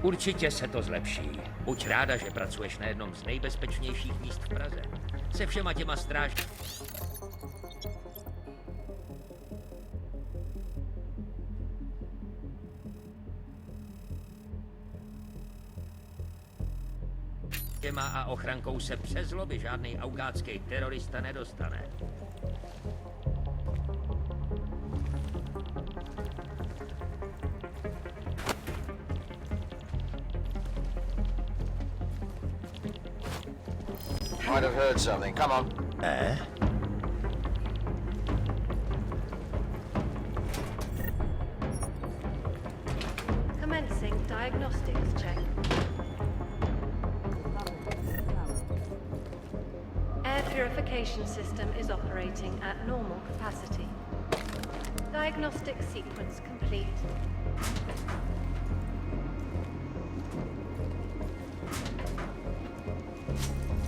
Určitě se to zlepší. Buď ráda, že pracuješ na jednom z nejbezpečnějších míst v Praze. Se všema těma strážděma a ochrankou se přes lobby žádný augátský terorista nedostane. Might have heard something. Come on. Commencing diagnostics check. Air purification system is operating at normal capacity. Diagnostic sequence complete.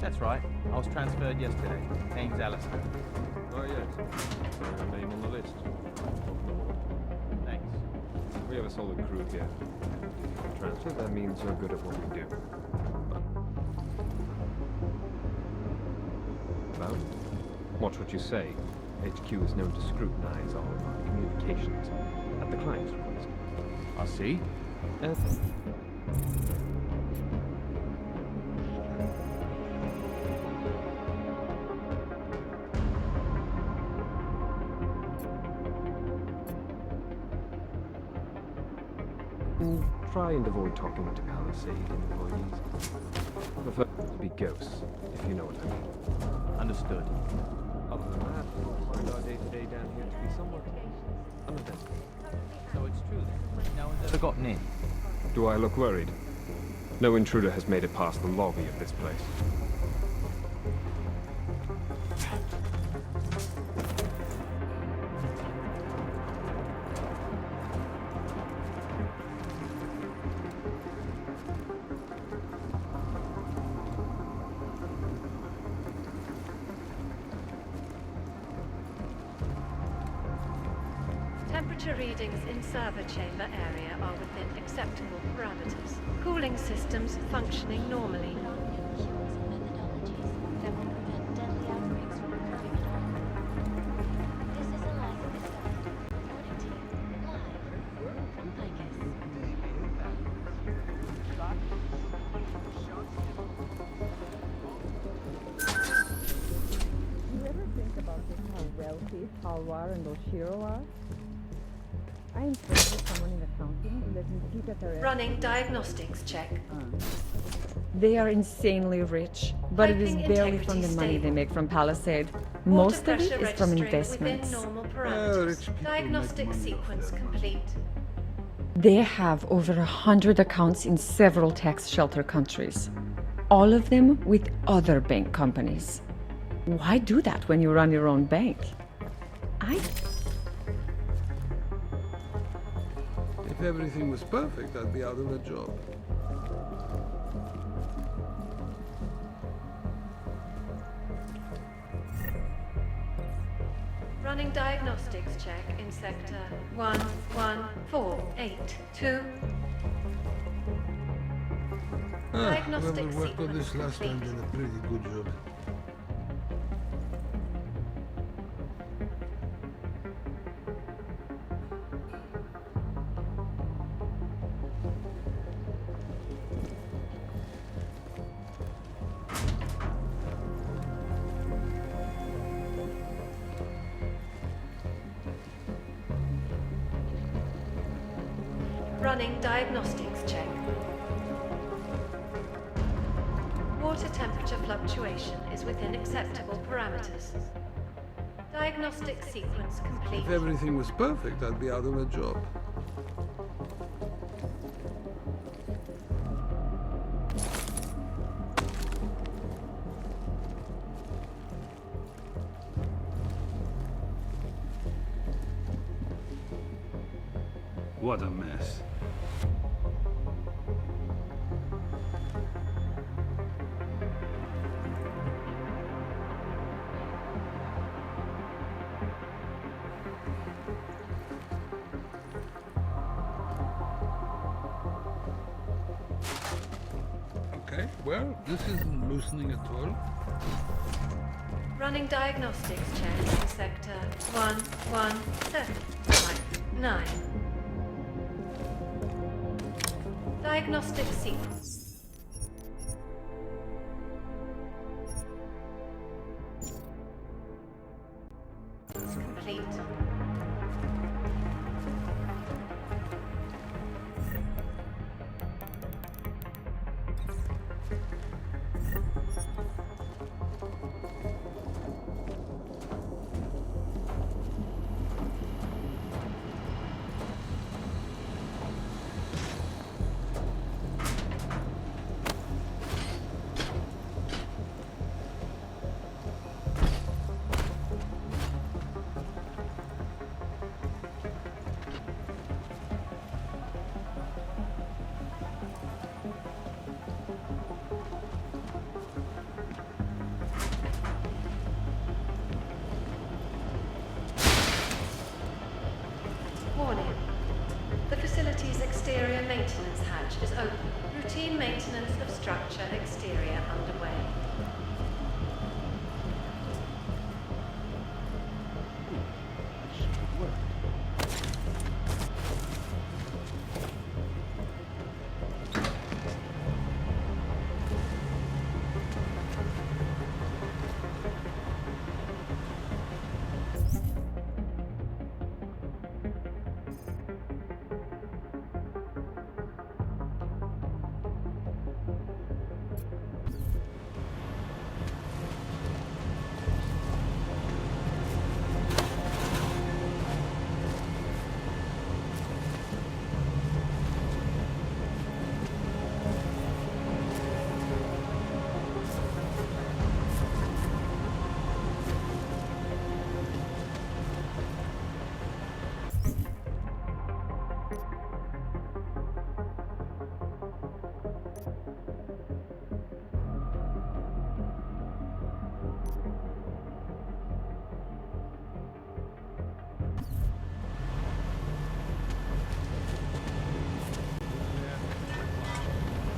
That's right. I was transferred yesterday. Name's Alistair. Oh, yes. Your name on the list. Thanks. We have a solid crew here. Transfer, that means you're good at what you do. About? Watch what you say. HQ is known to scrutinize all of our communications at the client's request. I see. Try and avoid talking to Palisade employees. Prefer to be ghosts, if you know what I mean. Understood. Other than that, we'll find our day-to-day down here to be somewhat uneventful. So it's true then? No one's ever gotten in? Do I look worried? No intruder has made it past the lobby of this place. Temperature readings in server chamber area are within acceptable parameters. Cooling systems functioning normally. Do you ever think about how wealthy Talwar and Oshiro are? I am friends with someone in accounting who let me peek at their... Running diagnostics check. They are insanely rich, but it is Piping barely from the integrity money they stable. make from Palisade. Water Most of it pressure is from registering investments. within normal parameters. Diagnostic sequence complete. They have over 100 accounts in several tax shelter countries, all of them with other bank companies. Why do that when you run your own bank? If everything was perfect, I'd be out of a job. Running diagnostics check in sector 11482. Diagnostic whoever worked on sequence this last time complete. did a pretty good job. Running diagnostics check. Water temperature fluctuation is within acceptable parameters. Diagnostic sequence complete. If everything was perfect, I'd be out of a job. What a mess. Well, this isn't loosening at all. Running diagnostics check in sector 11759. Diagnostic sequence. Complete. Warning. The facility's exterior maintenance hatch is open. Routine maintenance of structure exterior underway.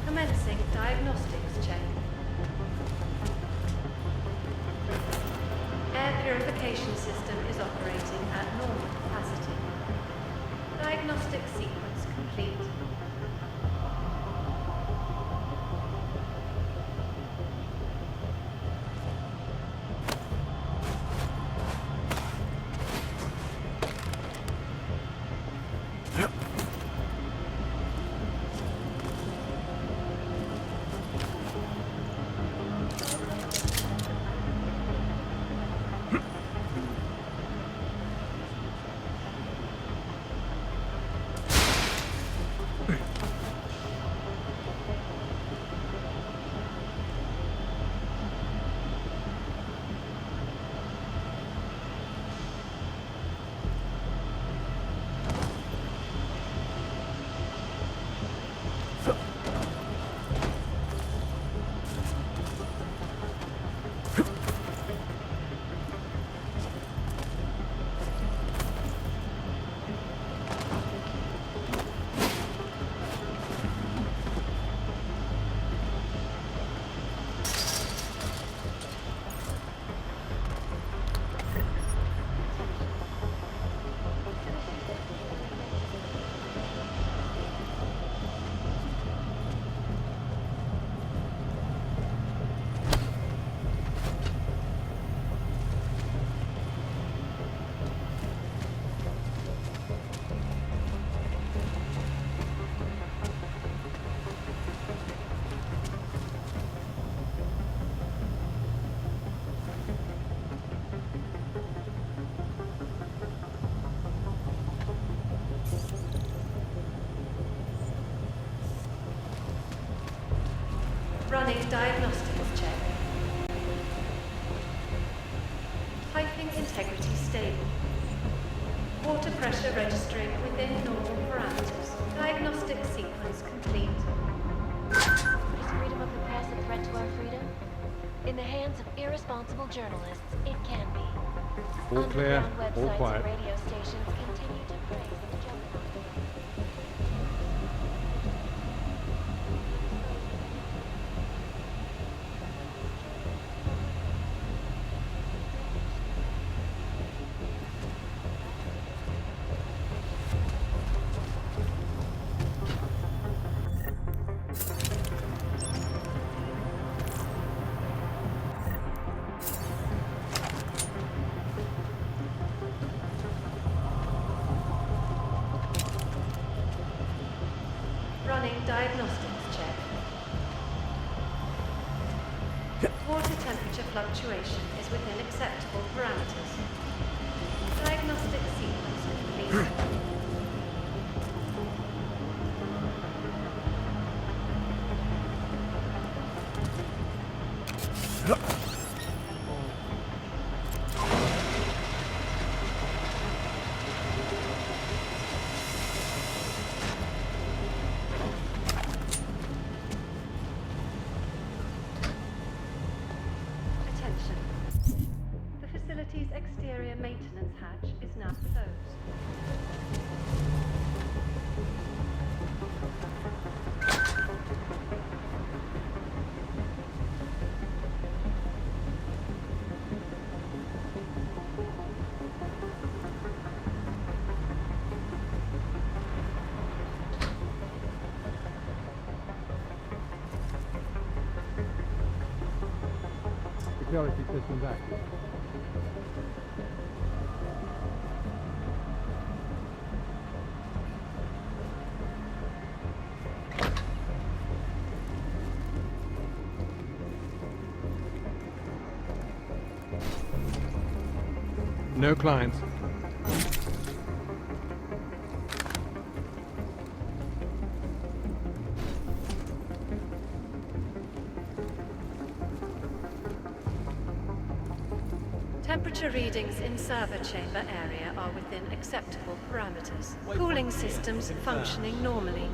Commencing diagnostics check. Air purification system is operating at normal capacity. Diagnostic sequence complete. Running diagnostics check. Piping integrity stable. Water pressure registering within normal parameters. Diagnostic sequence complete. Is freedom of the press a threat to our freedom? In the hands of irresponsible journalists, it can be. All clear, Underground all websites quiet. and radio stations continue to praise the juggernaut. Diagnostics check. Water temperature fluctuation is within acceptable parameters. Diagnostic sequence complete. Attention. The facility's exterior maintenance hatch is now closed. Security systems active. No clients. Temperature readings in server chamber area are within acceptable parameters. Cooling systems functioning normally.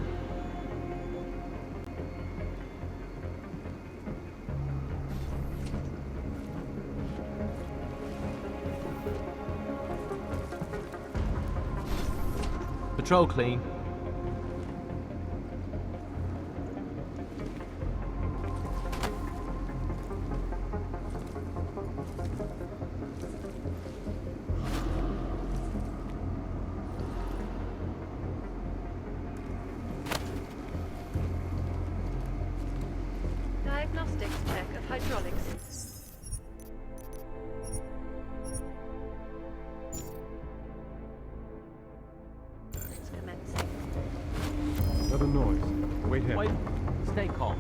Patrol clean. Diagnostics check of hydraulics. It's commencing. Another noise. Wait here. Wait. Stay calm.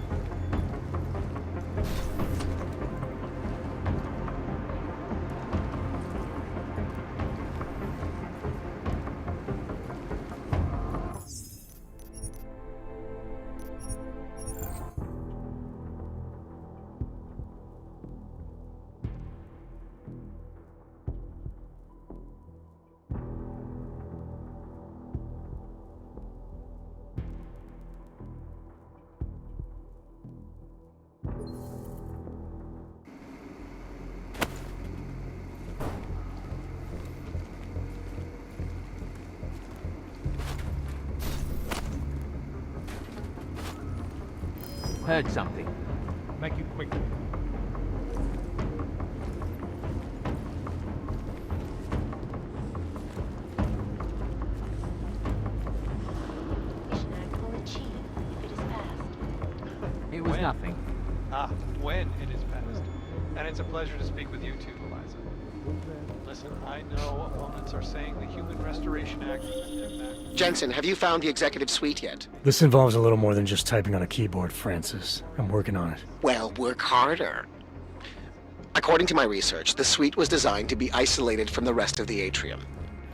Heard something. Make it quick. It was nothing. Ah, when it is past. And it's a pleasure to speak with you too, Eliza. Listen, I know opponents are saying the Human Restoration Act... Jensen, have you found the executive suite yet? This involves a little more than just typing on a keyboard, Francis. I'm working on it. Well, work harder. According to my research, the suite was designed to be isolated from the rest of the atrium.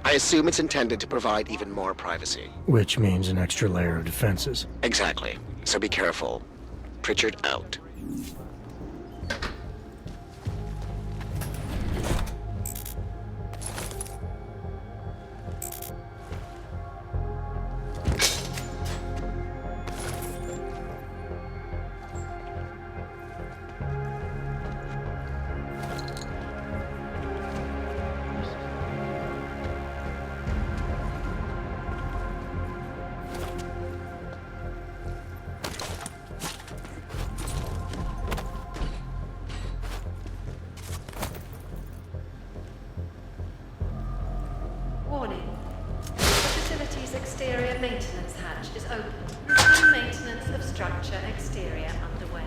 I assume it's intended to provide even more privacy. Which means an extra layer of defenses. Exactly. So be careful. Pritchard out. Warning. The facility's exterior maintenance hatch is open. Routine maintenance of structure exterior underway.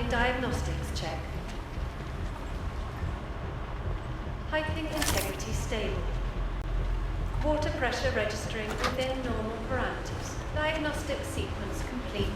Running diagnostics check. Piping integrity stable. Water pressure registering within normal parameters. Diagnostic sequence complete.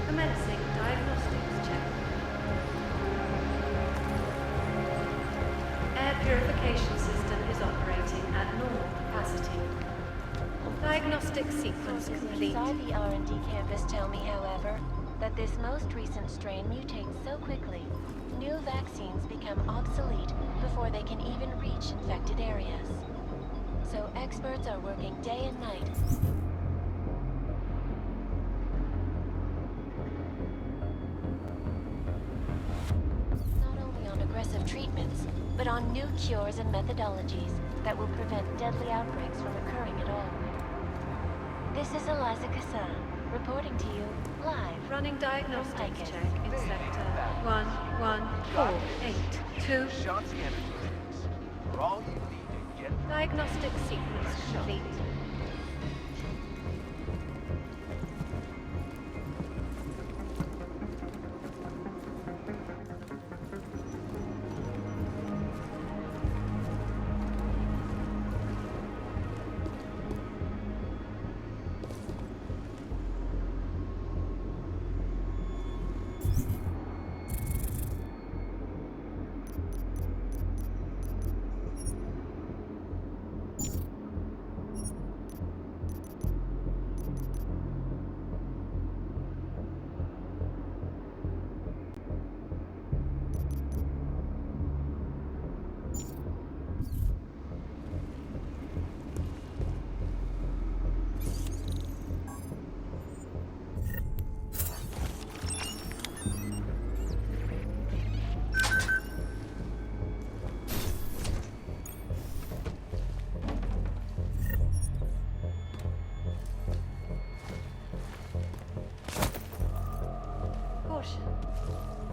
Commencing diagnostics check. Air purification system is operating at normal capacity. Diagnostic sequence complete. Inside the R&D campus tell me, however, that this most recent strain mutates so quickly, new vaccines become obsolete before they can even reach infected areas. So experts are working day and night. Not only on aggressive treatments, but on new cures and methodologies that will prevent deadly outbreaks from occurring at all. This is Eliza Kassan, reporting to you live. Running diagnostics check in sector 11482. For all you need to get Diagnostic sequence complete.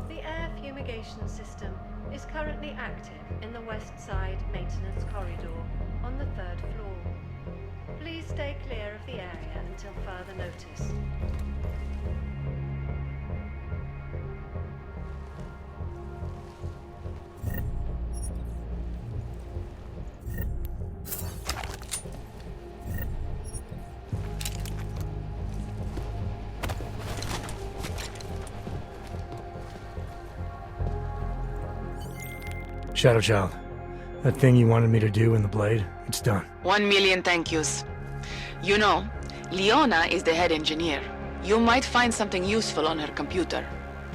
The air fumigation system is currently active in the west side maintenance corridor on the 3rd floor. Please stay clear of the area until further notice. Shadow Child, that thing you wanted me to do in the blade, it's done. 1 million thank yous. You know, Leona is the head engineer. You might find something useful on her computer.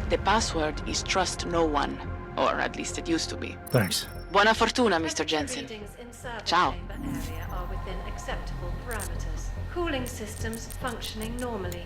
The password is trust no one, or at least it used to be. Thanks. Buona fortuna, Mr. Jensen. Readings in server Ciao. chamber area are within acceptable parameters. Cooling systems functioning normally.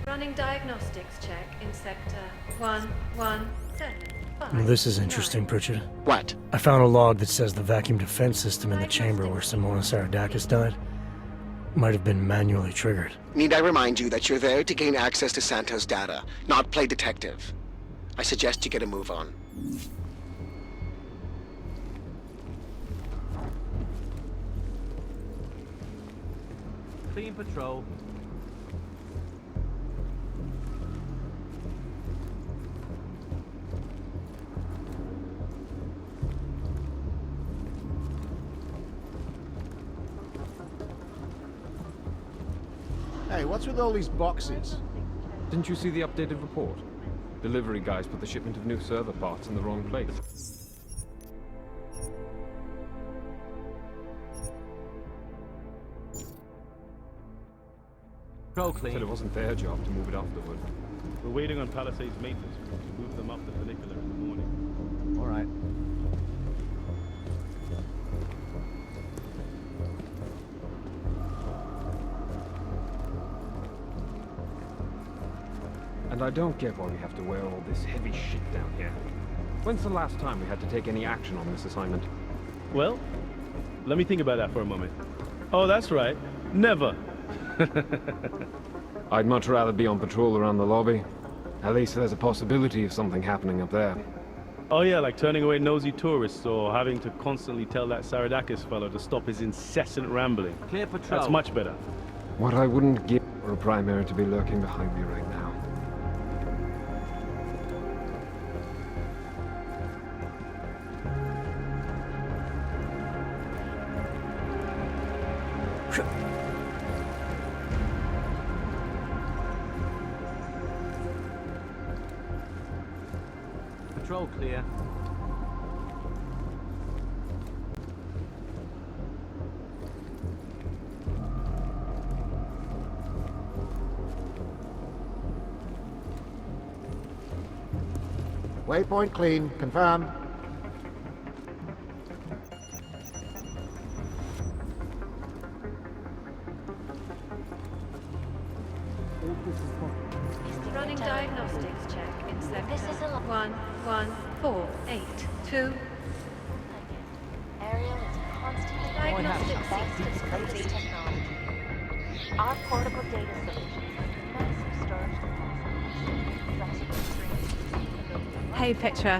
Running diagnostics check in sector 11482. 7, 5, Well, this is interesting, Pritchard. What? I found a log that says the vacuum defense system in the chamber where Simona Saradakis died might have been manually triggered. Need I remind you that you're there to gain access to Santos' data, not play detective? I suggest you get a move on. Clean patrol. Hey, what's with all these boxes? Didn't you see the updated report? Delivery guys put the shipment of new server parts in the wrong place. Patrol clean. Said it wasn't their job to move it afterward. We're waiting on Palisades maintenance crew to move them up the funicular in the morning. All right. And I don't get why we have to wear all this heavy shit down here. When's the last time we had to take any action on this assignment? Well, let me think about that for a moment. Oh, that's right. Never. I'd much rather be on patrol around the lobby. At least there's a possibility of something happening up there. Oh yeah, like turning away nosy tourists or having to constantly tell that Saradakis fellow to stop his incessant rambling. Clear patrol. That's much better. What I wouldn't give for a primary to be lurking behind me right now. Patrol clear. Waypoint clean. Confirm. Running diagnostics check in sector 11482. Ariel is constantly Diagnostic systems complete technology. Our portable data solutions are massive storage deposits. Hey, Petra.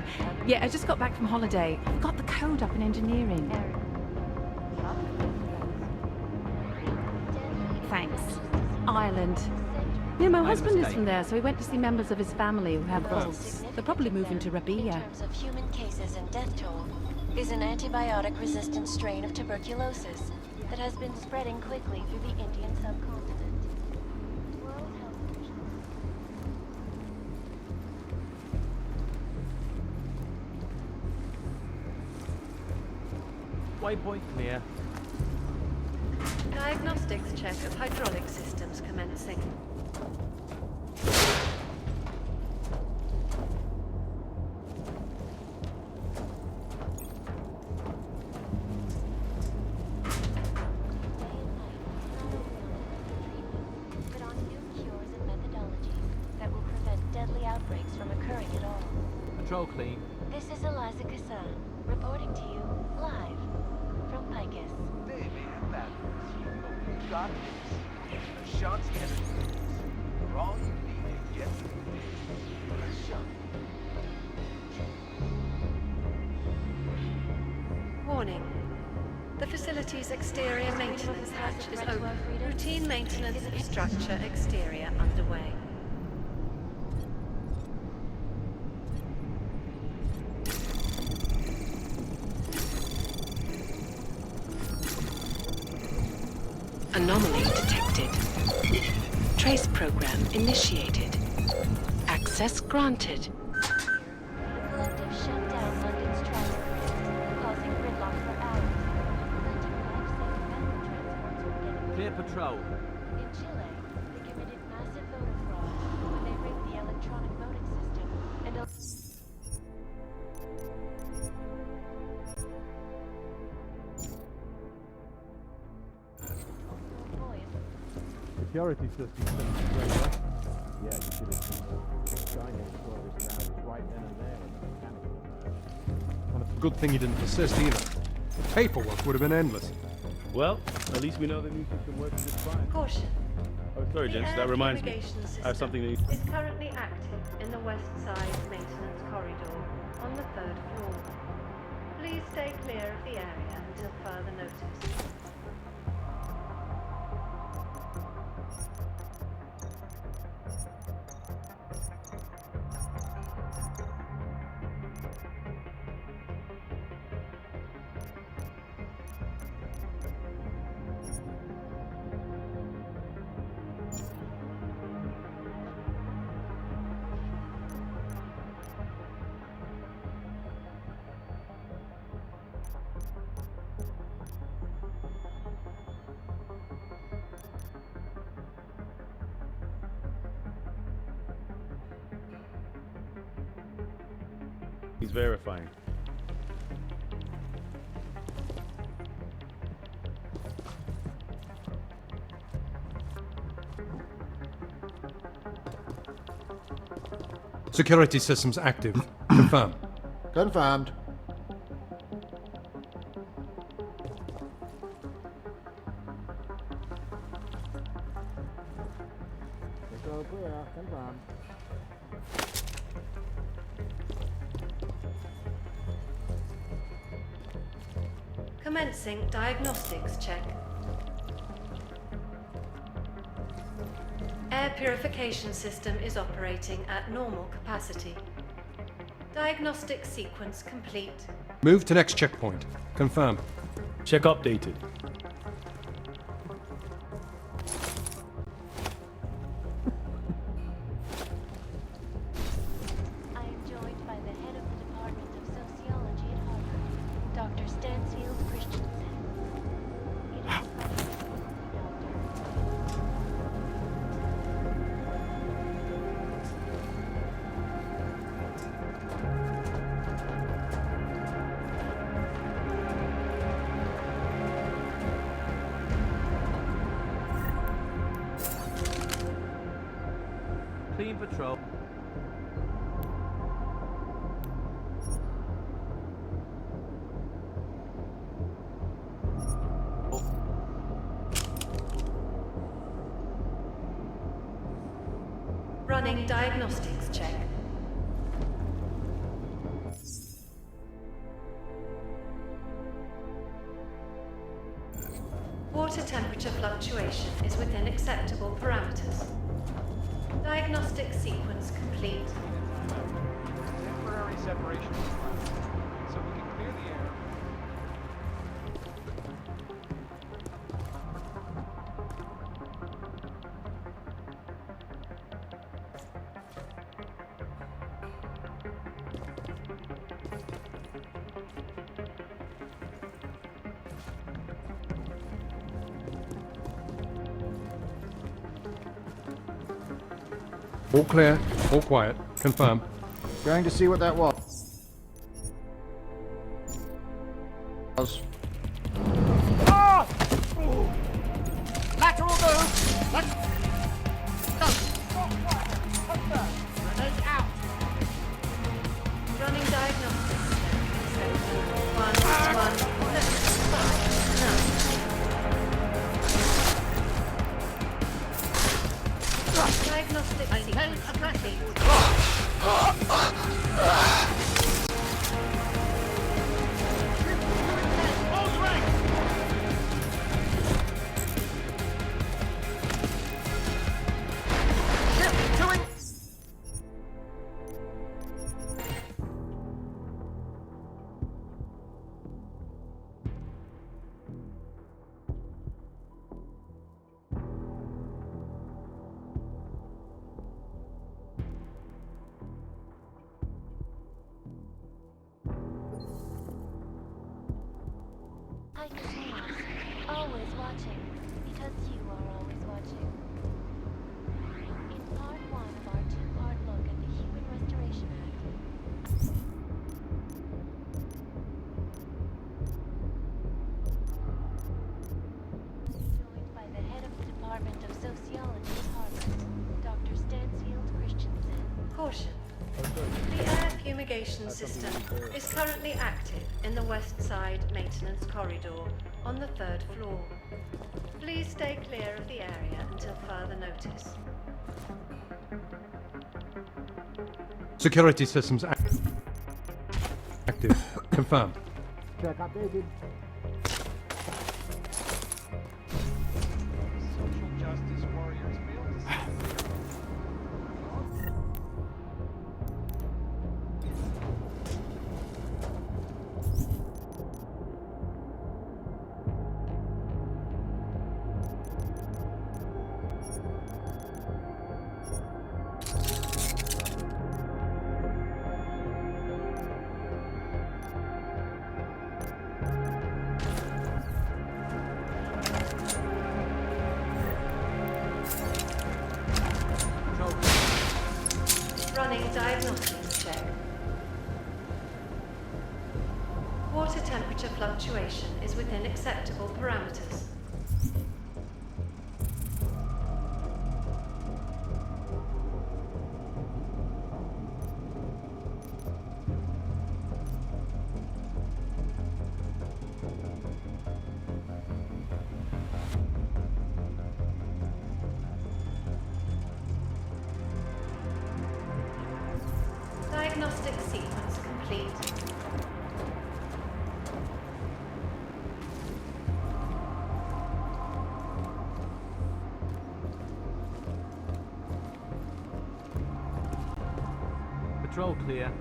Yeah, I just got back from holiday. I've got the code up in engineering. Thanks. Ireland. Yeah, my husband is from there, so he went to see members of his family who have vaults. They're probably moving to In Rabia. terms of human cases and death toll, is an antibiotic-resistant strain of tuberculosis that has been spreading quickly through the Indian subcontinent. World Health Waypoint clear. Diagnostics check of hydraulic systems commencing. but on new cures and methodologies that will prevent deadly outbreaks from occurring at all. Patrol clean. This is Eliza Kassan, reporting to you live from Picus. Hey man, that you got this. Ashanti Entertainment. For all you need to get through the day. Ashanti. Warning. The facility's exterior maintenance hatch is open. Routine maintenance of structure exterior underway. Anomaly detected. Trace program initiated. Access granted. Collective shut down London's transport grid, causing gridlock for hours. Preventing life-saving medical transports from getting Clear patrol. In Chile, they committed massive voter fraud when they rigged the electronic voting system and Security system straight up. Yeah, you should have seen the guy next door was right then and there. good thing he didn't persist either. Paperwork would have been endless. Well, at least we know the new system works just fine. Caution. Oh, sorry, The gents. air That reminds me. fumigation I have system something to... is currently active in the west side maintenance corridor on the 3rd floor. Please stay clear of the area until further notice. He's verifying. Security systems active. Confirm. Confirmed. Confirmed. Commencing diagnostics check. Air purification system is operating at normal capacity. Diagnostic sequence complete. Move to next checkpoint. Confirm. Check updated. I am joined by the head of the Department of Sociology at Harvard, Dr. Stansfield Christensen. It is Clean patrol. Running diagnostics check. Water temperature fluctuation is within acceptable parameters. Diagnostic sequence complete. Temporary separation is planned, so we can clear the air. All clear. All quiet. Confirm. Going to see what that was. Ah! Lateral move! Let's go! Grenade out! Running diagnostics check. 1, 1, diagnostic sequence complete. I continue, always watching, because you are always watching. In part 1 of our 2-part look at the Human Restoration Act, joined by the head of the Department of Sociology at Harvard, Dr. Stansfield Christensen. Caution. The air fumigation system is currently active in the west side maintenance corridor on the 3rd floor. Please stay clear of the area until further notice. Security systems active. Confirmed. Check updated. Social justice warriors failed to see. Running diagnostics check. Water temperature fluctuation is within acceptable parameters. Diagnostic sequence complete. Patrol clear.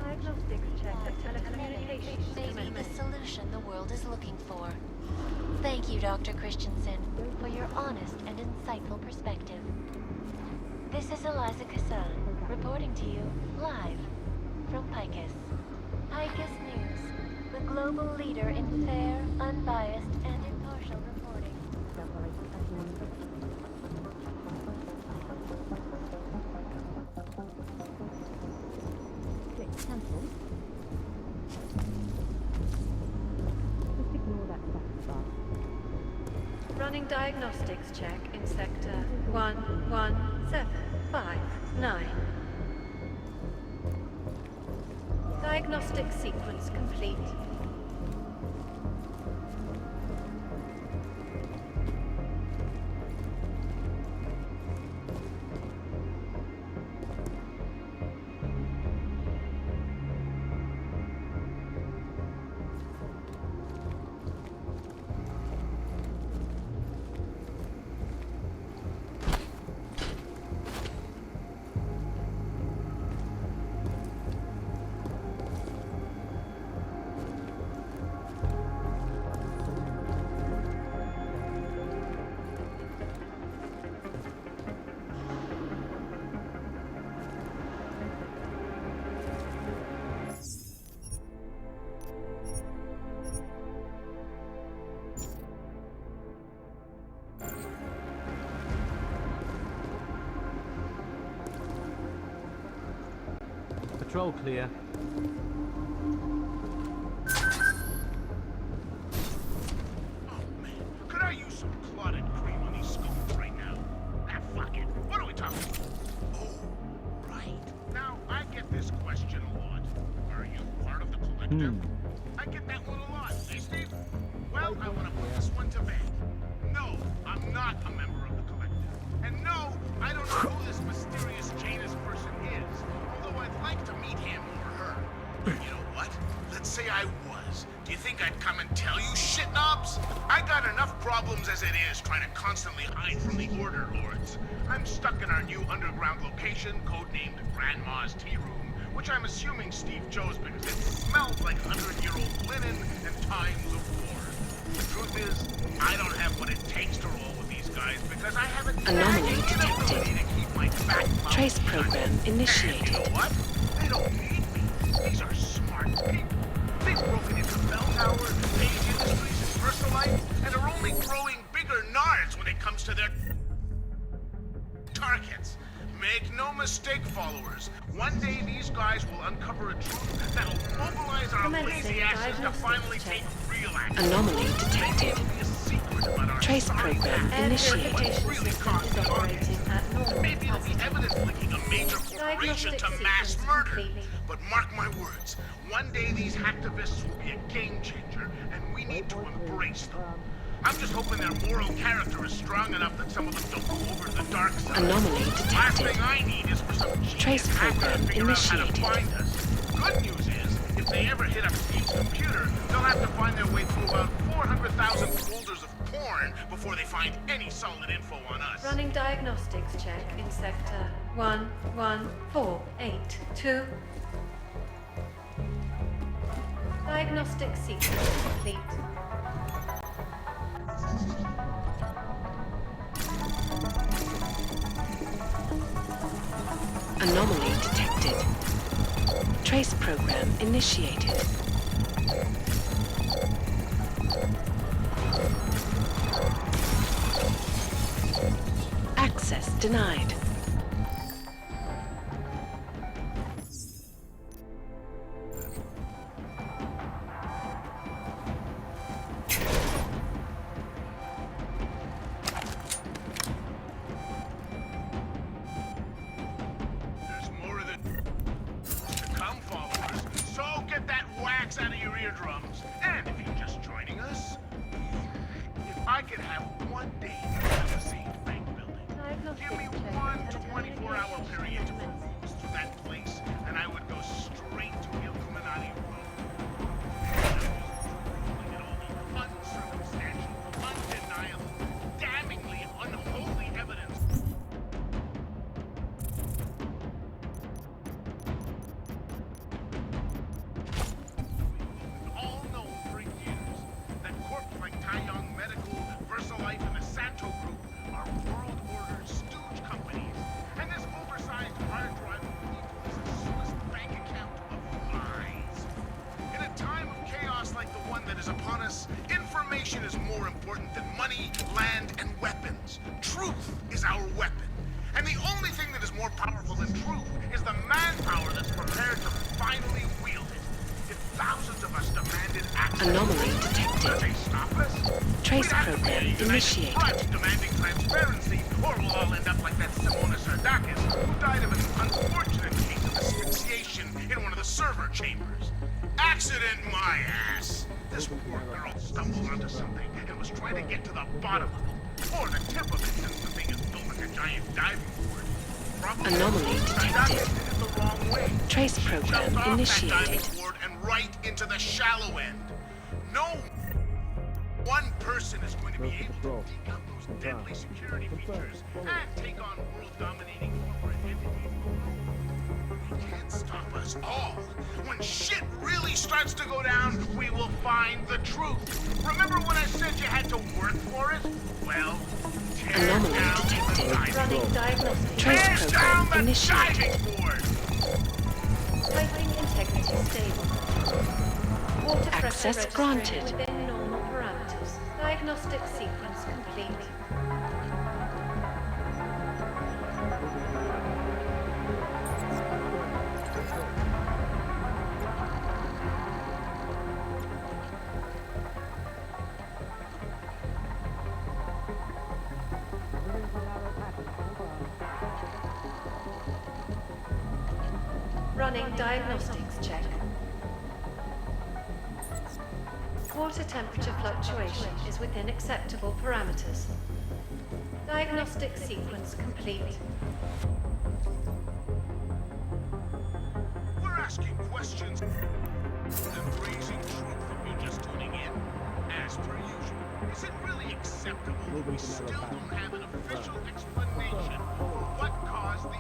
Diagnostics check that telecommunications Maybe the commenced. solution the world is looking for. Thank you, Dr. Christensen, for your honest and insightful perspective. This is Eliza Kassan, reporting to you live from Picus. Picus News, the global leader in fair, unbiased, and impartial reporting. Running diagnostics check in sector 11759. Diagnostic sequence complete. Patrol clear. Could I use some clotted cream on these scones right now? Ah, fuck it. What are we talking about? Oh, right. Now, I get this question a lot. Are you part of the collective? I get that one a lot. Hey, Steve? Well, I want to put this one to bed. No, I'm not a member of the collective. And no, I don't know who this mysterious Janus person is, although I'd like to meet him or her. But you know what? Let's say I was. Do you think I'd come and tell you, shit knobs? I got enough problems as it is trying to constantly hide from the Order Lords. I'm stuck in our new underground location, codenamed Grandma's Tea Room, which I'm assuming Steve chose because it smells like 100-year-old linen and times of war. The truth is, I don't have what it takes to roll with these guys because I haven't Anomaly detected. Trace program initiated. You know what? They don't need me. These are smart people. They've broken into Bell Tower, Page Industries, and Versalite, and are only growing bigger nards when it comes to their targets. Make no mistake, followers. One day these guys will uncover a truth that'll mobilize our lazy asses to finally take real action. Anomaly detected. Trace program initiated. Really cost the audience. Maybe it'll be evidence linking a major corporation to mass murder. But mark my words, one day these hacktivists will be a game changer, and we need to embrace them. I'm just hoping their moral character is strong enough that some of them don't go over to the dark side. Anomaly detected. Last thing I need is for some Trace program initiated. Find us. Good news is, if they ever hit up Steve's computer, they'll have to find their way through about 400,000 folders of porn before they find any solid info on us. Running diagnostics check in sector 11482. Diagnostic sequence complete. Anomaly detected. Trace program initiated. Access denied. Out of your eardrums. And if you're just joining us, if I could have one day in the same bank building, give me one 24-hour period to peruse through that place, and I would go straight to Illuminati Road. Looking at all the uncircumstantial, undeniable, damningly unholy evidence. Upon us, information is more important than money, land, and weapons. Truth is our weapon. And the only thing that is more powerful than truth is the manpower that's prepared to finally wield it. If thousands of us demanded action, Anomaly detected. will they stop us? Trace We'd have to program be a united initiated. front demanding transparency, or we'll all end up like that Simona Sardakis, who died of an unfortunate case of asphyxiation in one of the server chambers. Accident, my ass. This poor girl stumbled onto something and was trying to get to the bottom of it. Or the tip of it, since the thing is built like a giant diving board. Probably Anomaly detected. did it the wrong way. Trace She program jumped off that initiated. diving board and right into the shallow end. No one person is going to be able to decode those deadly security features and take on world-dominating corporate entities. They can't stop us all. When shit really starts to go down, we will find the truth. Remember when I said you had to work for it? Well, tear Anomaly down detected. the diving Running board. diagnostic. Tear Trace down program the initiated. diving board! Piping integrity stable. Water pressure Access registering granted. within normal parameters. Diagnostic sequence complete. Running diagnostics check. Water temperature fluctuation is within acceptable parameters. Diagnostic sequence complete. We're asking questions and raising truth if you're just tuning in. As per usual, is it really acceptable that we still don't have an official explanation for what caused the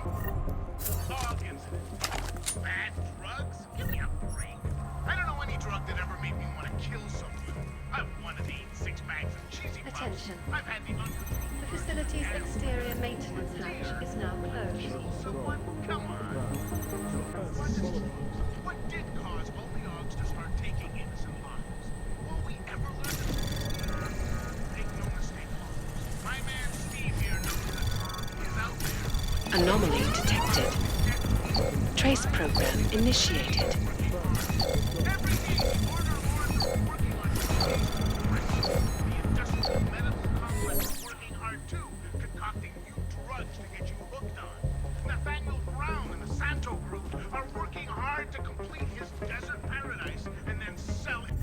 dog incident? Bad drugs? Give me a break. I don't know any drug that ever made me want to kill someone. I've wanted to eat 6 bags of cheesy puffs. Attention. I've had the The facility's exterior maintenance hatch is now closed. Come on. What did cause all the Oggs to start taking innocent lives? Will we ever learn the truth? Make no mistake, my man Steve here knows the truth is out Anomaly detected. Trace program initiated. To complete his desert paradise and then sell it.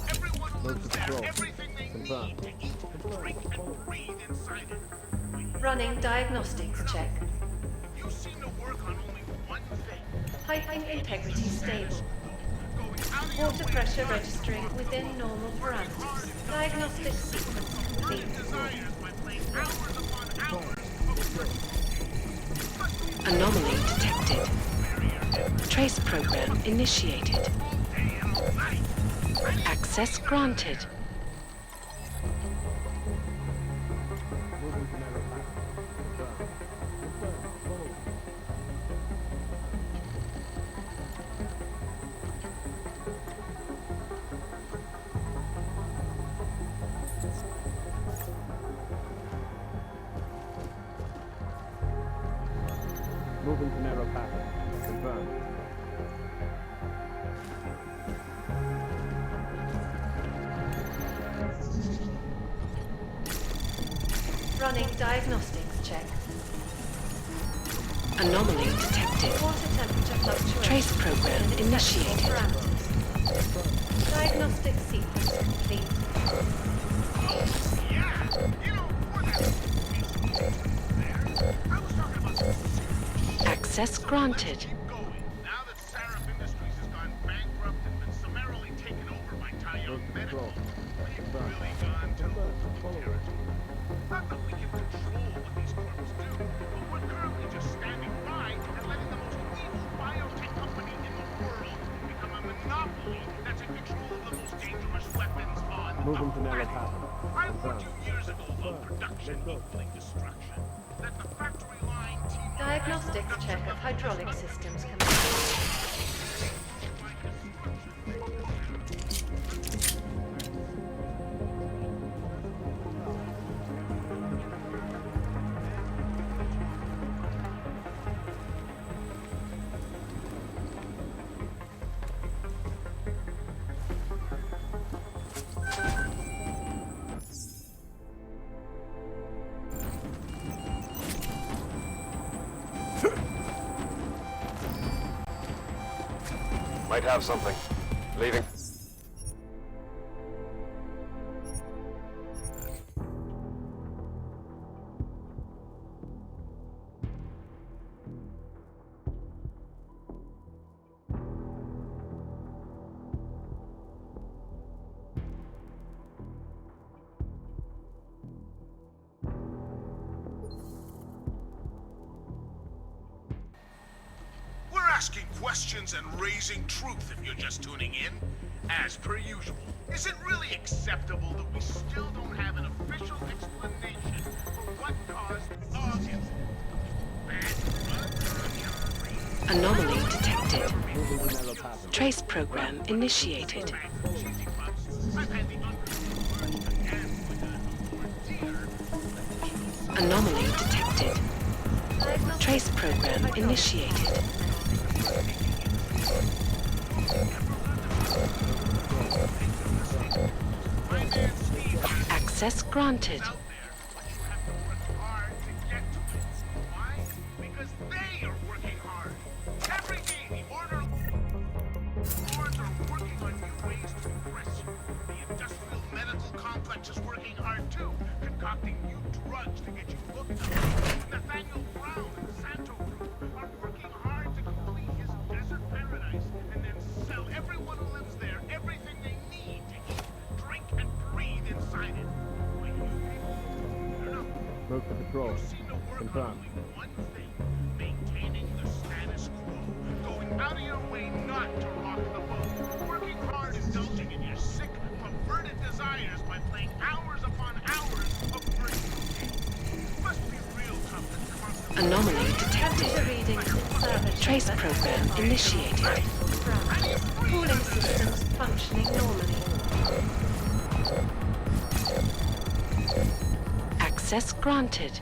Everyone who lives there, everything they need to eat, drink, and breathe inside it. Running diagnostics check. You seem to work on only one thing. Piping integrity stable. Water pressure registering within normal parameters. Diagnostic sequence complete. Anomaly detected. Trace program initiated. Access granted. Moving to narrow passage. Confirmed. Running diagnostics check. Anomaly detected. Water temperature fluctuation. Trace program initiated. Parameters. Diagnostic sequence complete. Access granted. Now that Sarif Industries has gone bankrupt and been summarily taken over by Taiyong Medical, we've really gone to territory. Not that we can control what these corps do, but we're currently just standing by and letting the most evil biotech company in the world become a monopoly that's in control of the most dangerous weapons on Moving to narrow the planet. passage. I warned you years ago about production equaling destruction. That the factory line team Diagnostics check of hydraulic systems complete. Might have something. Leaving. We're asking questions and raising truth if you're just tuning in. As per usual, is it really acceptable that we still don't have an official explanation for what caused August? Anomaly detected. Trace program initiated. Anomaly detected. Trace program initiated. Access granted. Because they are working hard. Every day the Lords are working on new ways to impress you. The industrial medical complex is working hard too, concocting new drugs to get you hooked up. Nathaniel Brown and the Santo Group are working hard to complete his desert paradise and then sell everyone who lives there everything they need to eat, drink, and breathe inside it. Like you people? I don't know. Move to patrol. Confirmed. One thing, maintaining the status quo, going out of your way not to rock the boat, working hard, indulging in your sick, perverted desires by playing hours upon hours of virtual games. Must be real tough to constantly... Anomaly detected. Readings in service. Trace program initiated. Cooling systems functioning normally. Access granted.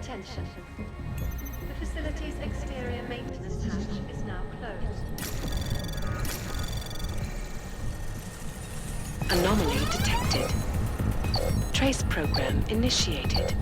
Attention. The facility's exterior maintenance hatch is now closed. Anomaly detected. Trace program initiated.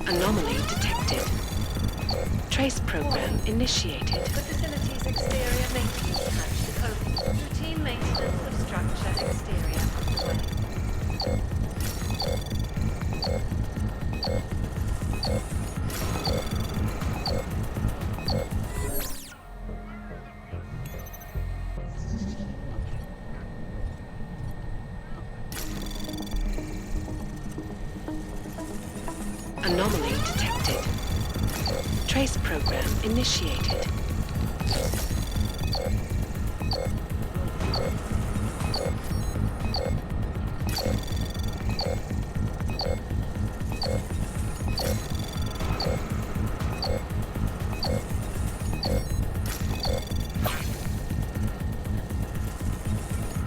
Anomaly detected. Trace program initiated. The facility's exterior maintenance hatch is open. Routine maintenance of structure exterior underway. Anomaly detected. Trace program initiated.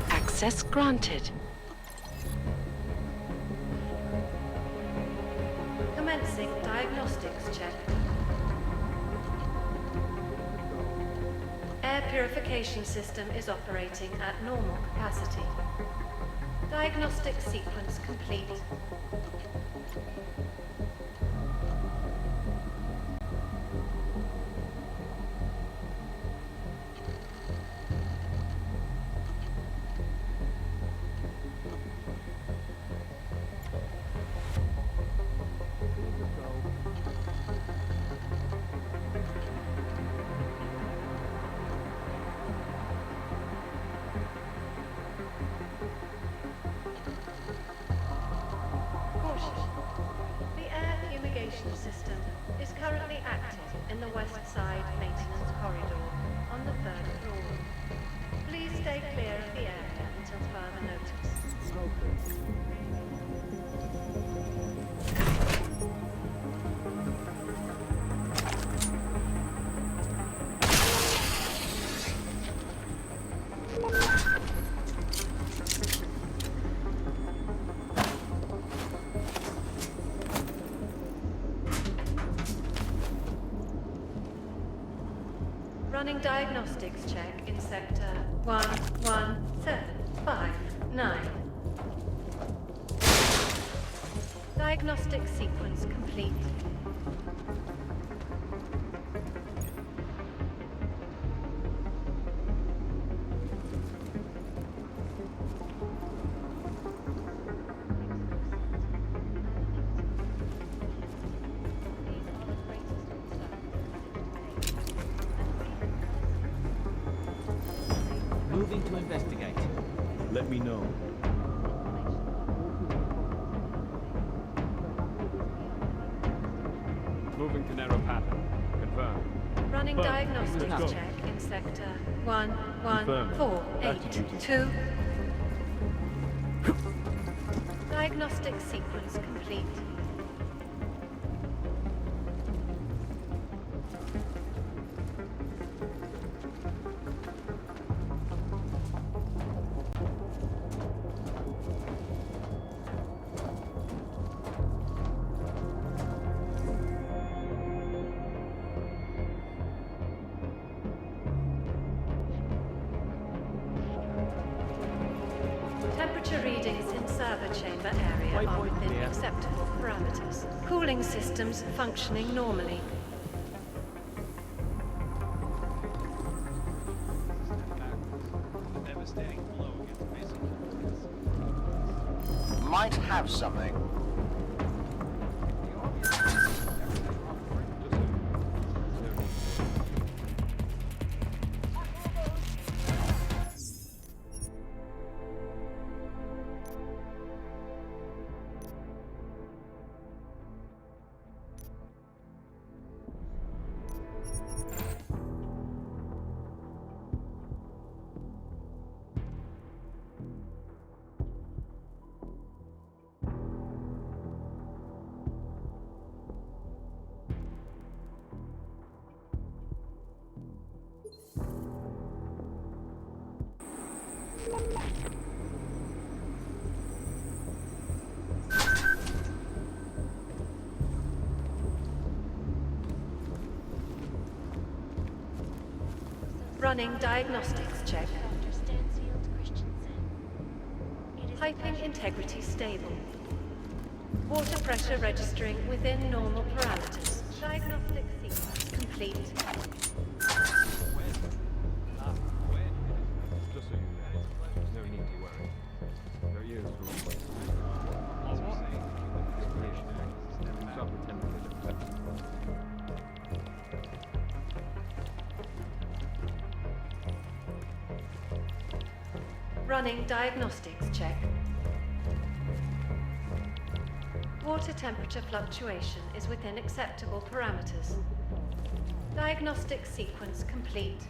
Access granted. Commencing diagnostics check. Air purification system is operating at normal capacity. Diagnostic sequence complete. The air fumigation system is currently active in the west side maintenance corridor on the 3rd floor. Please stay clear of the area until further notice. Running diagnostics check in sector 11759. Diagnostic sequence complete. Moving to investigate. Let me know. Moving to narrow pattern. Confirmed. Running Let's diagnostics go. check in sector Confirmed. Back to duty. 11482. Diagnostic sequence complete. Temperature readings in server chamber area are within acceptable parameters. Cooling systems functioning normally. Devastating blow against basic humans. Might have something. Running diagnostics check. Piping integrity stable. Water pressure registering within normal parameters. Diagnostic sequence complete. Just so you know, there's no need to worry. Your ears will stop the temperature. Running diagnostics check. Water temperature fluctuation is within acceptable parameters. Diagnostic sequence complete.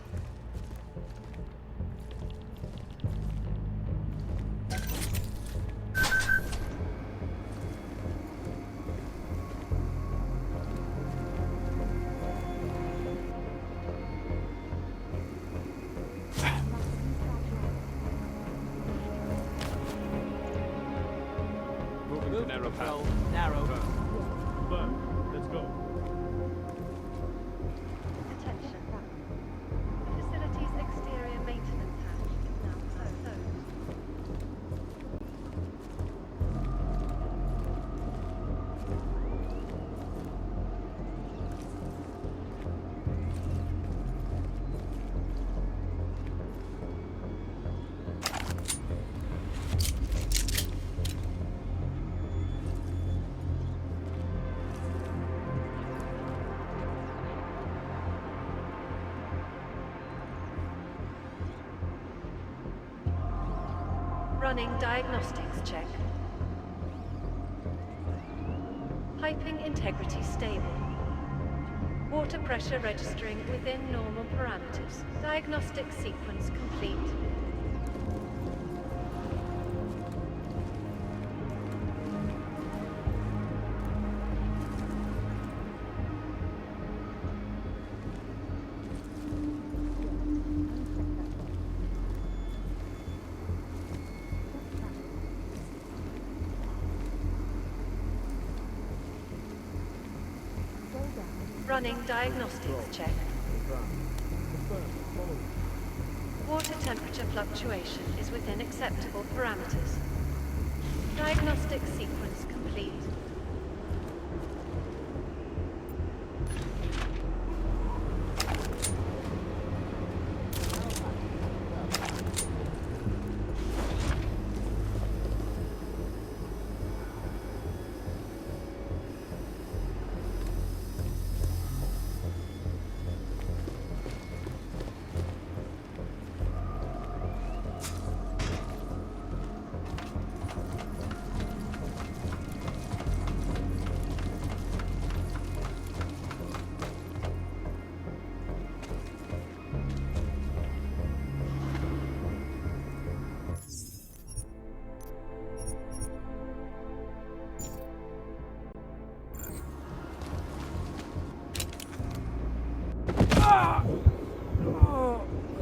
Moving to narrow path. Narrow. Burn. Let's go. Attention. The facility's exterior maintenance hatch is now closed. Running diagnostics check. Piping integrity stable. Water pressure registering within normal parameters. Diagnostic sequence complete. Running diagnostics check. Water temperature fluctuation is within acceptable parameters. Diagnostic sequence complete.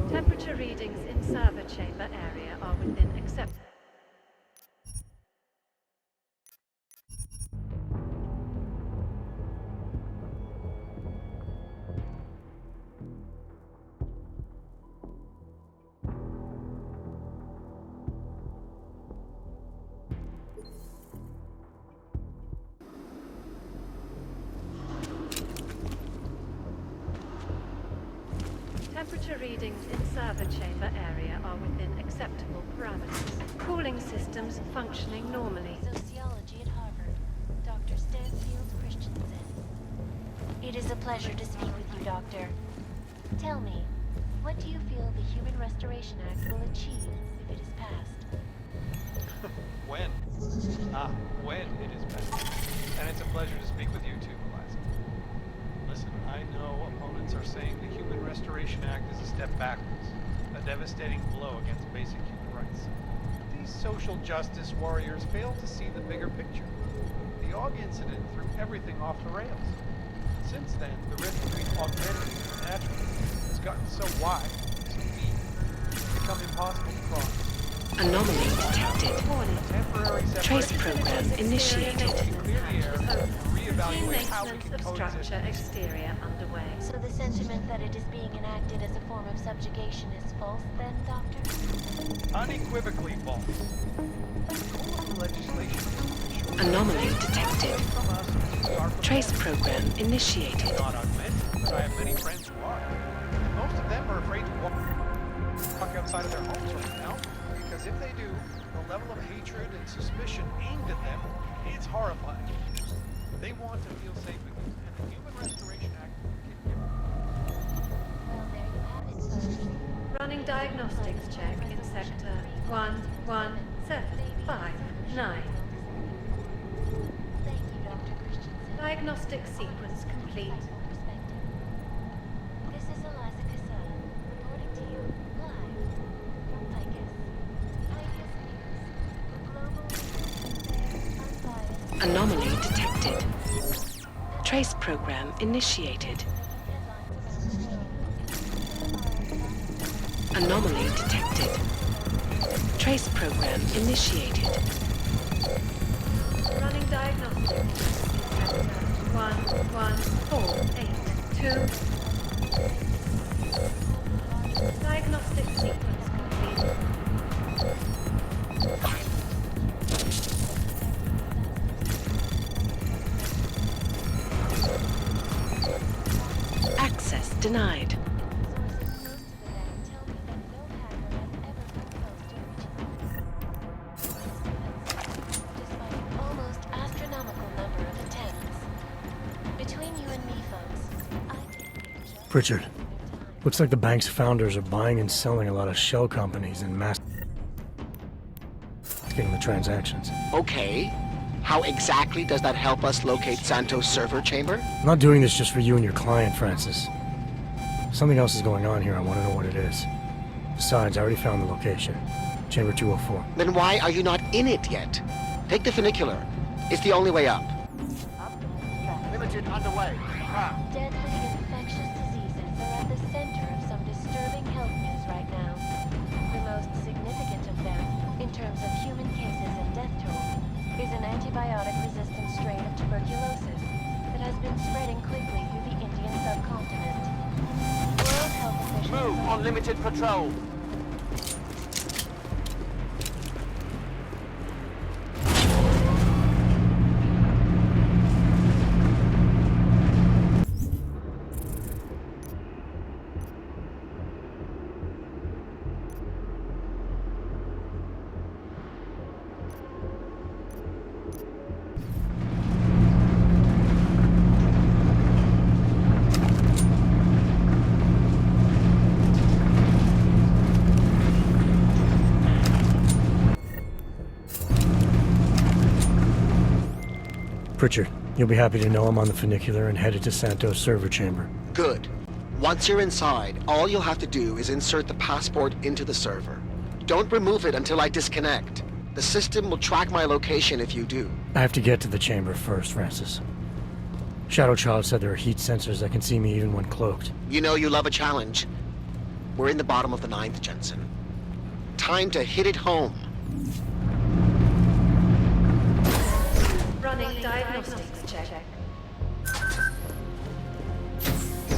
Temperature readings in server chamber area are within acceptable. Temperature readings in server chamber area are within acceptable parameters. Cooling systems functioning normally. Sociology at Harvard, Dr. Stansfield Christensen. It is a pleasure to speak with you, Doctor. Tell me, what do you feel the Human Restoration Act will achieve if it is passed? When? When it is passed. And it's a pleasure to speak with you too, Eliza. Listen, I know opponents are saying the Human Restoration Act is a step backwards, a devastating blow against basic human rights. These social justice warriors fail to see the bigger picture. The AUG incident threw everything off the rails. Since then, the rift between augmented and natural has gotten so wide, so deep, it's become impossible to cross. Anomaly detected. Temporary Trace program initiated. clear the air, evaluate how we maintenance can of coexist. structure exterior underway. So the sentiment that it is being enacted as a form of subjugation is false then, Doctor? Unequivocally false. The goal of the legislation is to ensure Anomaly detected. from us is to start Trace program initiated. not augmented, but I have many friends who are. Most of them are afraid to walk outside of their homes right now, because if they do, the level of hatred and suspicion aimed at them is horrifying. They want to feel safe again, and the Human Restoration Act can give them. Running diagnostics check in sector 11759. Diagnostic sequence complete. This is Eliza Casella, reporting to you live from Ficus. Ficus News, the global Anomaly detected. Trace program initiated. Anomaly detected. Trace program initiated. Running diagnostics in sector 11482. Diagnostic sequence complete. Access denied. almost astronomical number of attempts. Between you and me, folks, Pritchard, looks like the bank's founders are buying and selling a lot of shell companies and mass getting the transactions. Okay. How exactly does that help us locate Santos' server chamber? I'm not doing this just for you and your client, Francis. Something else is going on here. I want to know what it is. Besides, I already found the location. Chamber 204. Then why are you not in it yet? Take the funicular. It's the only way up. Limited underway. deadly infectious diseases are at the center of some disturbing health news right now. The most significant of them, in terms of human cases and death toll, is an antibiotic-resistant strain of tuberculosis that has been spreading quickly through the Indian subcontinent. World Health officials... Move on limited patrol. Pritchard, you'll be happy to know I'm on the funicular and headed to Santos' server chamber. Good. Once you're inside, all you'll have to do is insert the passport into the server. Don't remove it until I disconnect. The system will track my location if you do. I have to get to the chamber first, Francis. Shadow Child said there are heat sensors that can see me even when cloaked. You know you love a challenge. We're in the bottom of the 9th, Jensen. Time to hit it home. Running diagnostics check.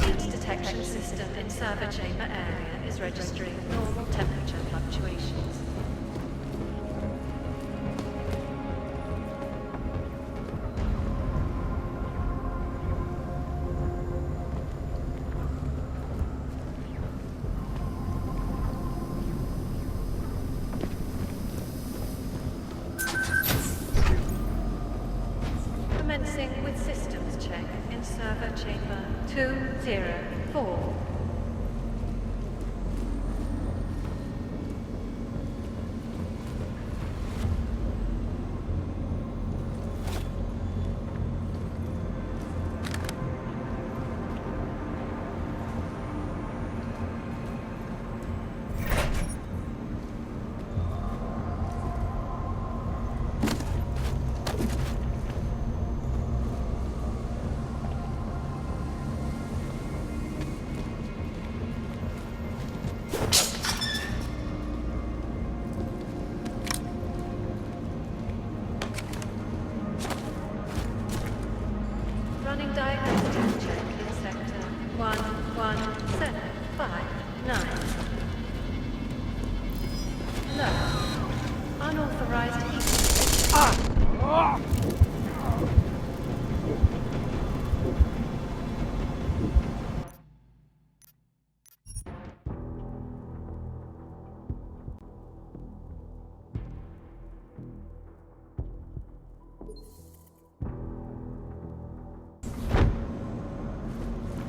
Heat detection system in server chamber area is registering normal temperature fluctuations. Commencing with systems check in server chamber 204. Running diagnostics check in sector 11759. Alert. Unauthorized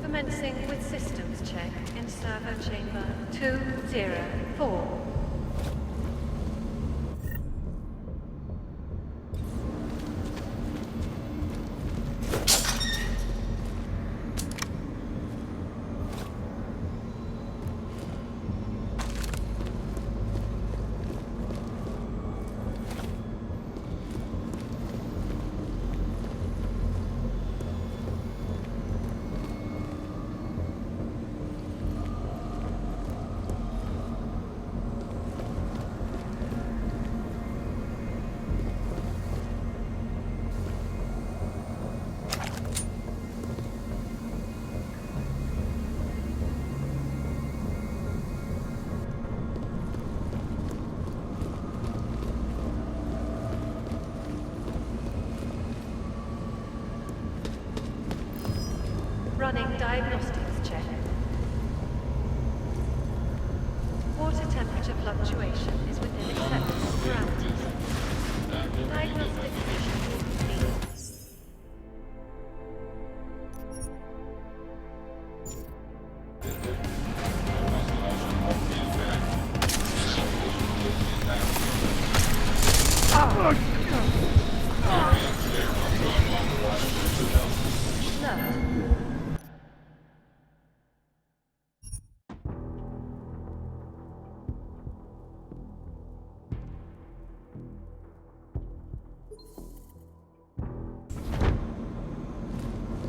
Commencing with systems check in server chamber 204. Running diagnostics check. Water temperature fluctuation is within acceptable parameters. Diagnostic efficiency complete.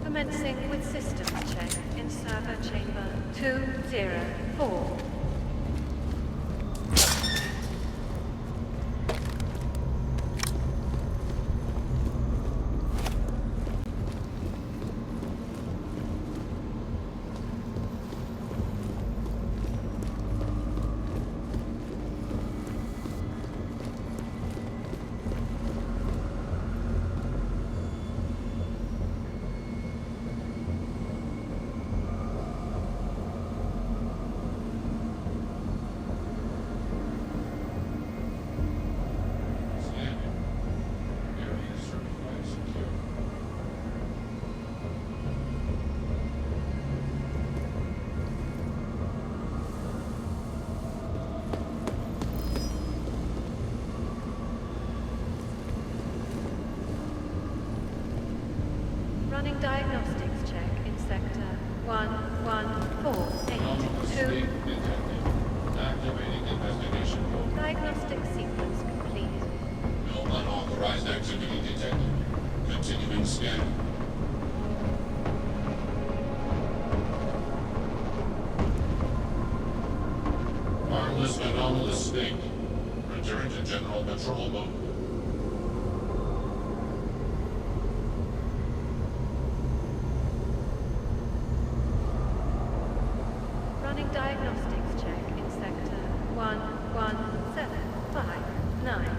Commencing with systems check in server chamber 204. Running diagnostics check in sector 11482. Activating investigation mode. Diagnostic sequence complete. No unauthorized activity detected. Continuing scan. Harmless anomalous state. Return to general patrol mode. Running diagnostics check in sector 11759.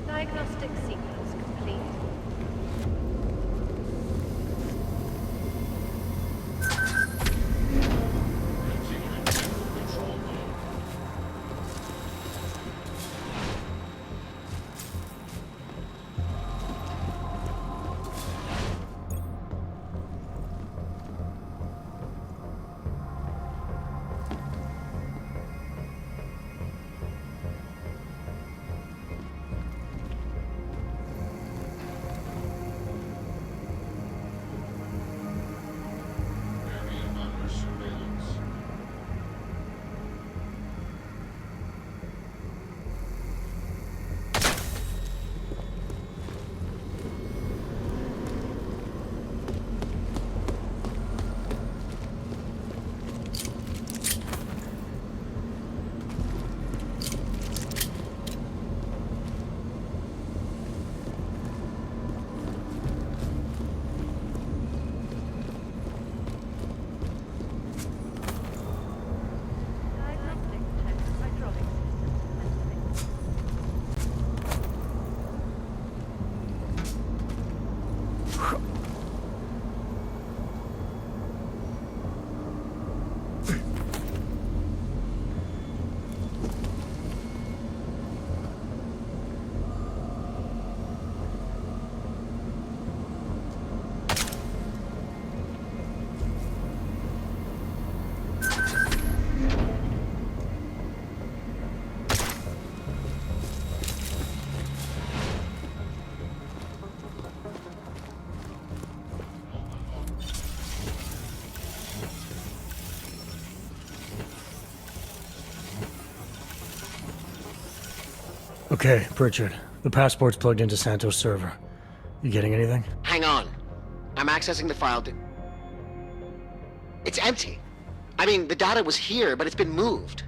Diagnostic sequence complete. Okay, Pritchard. The passport's plugged into Santos' server. You getting anything? Hang on. I'm accessing the file. It's empty. I mean, the data was here, but it's been moved.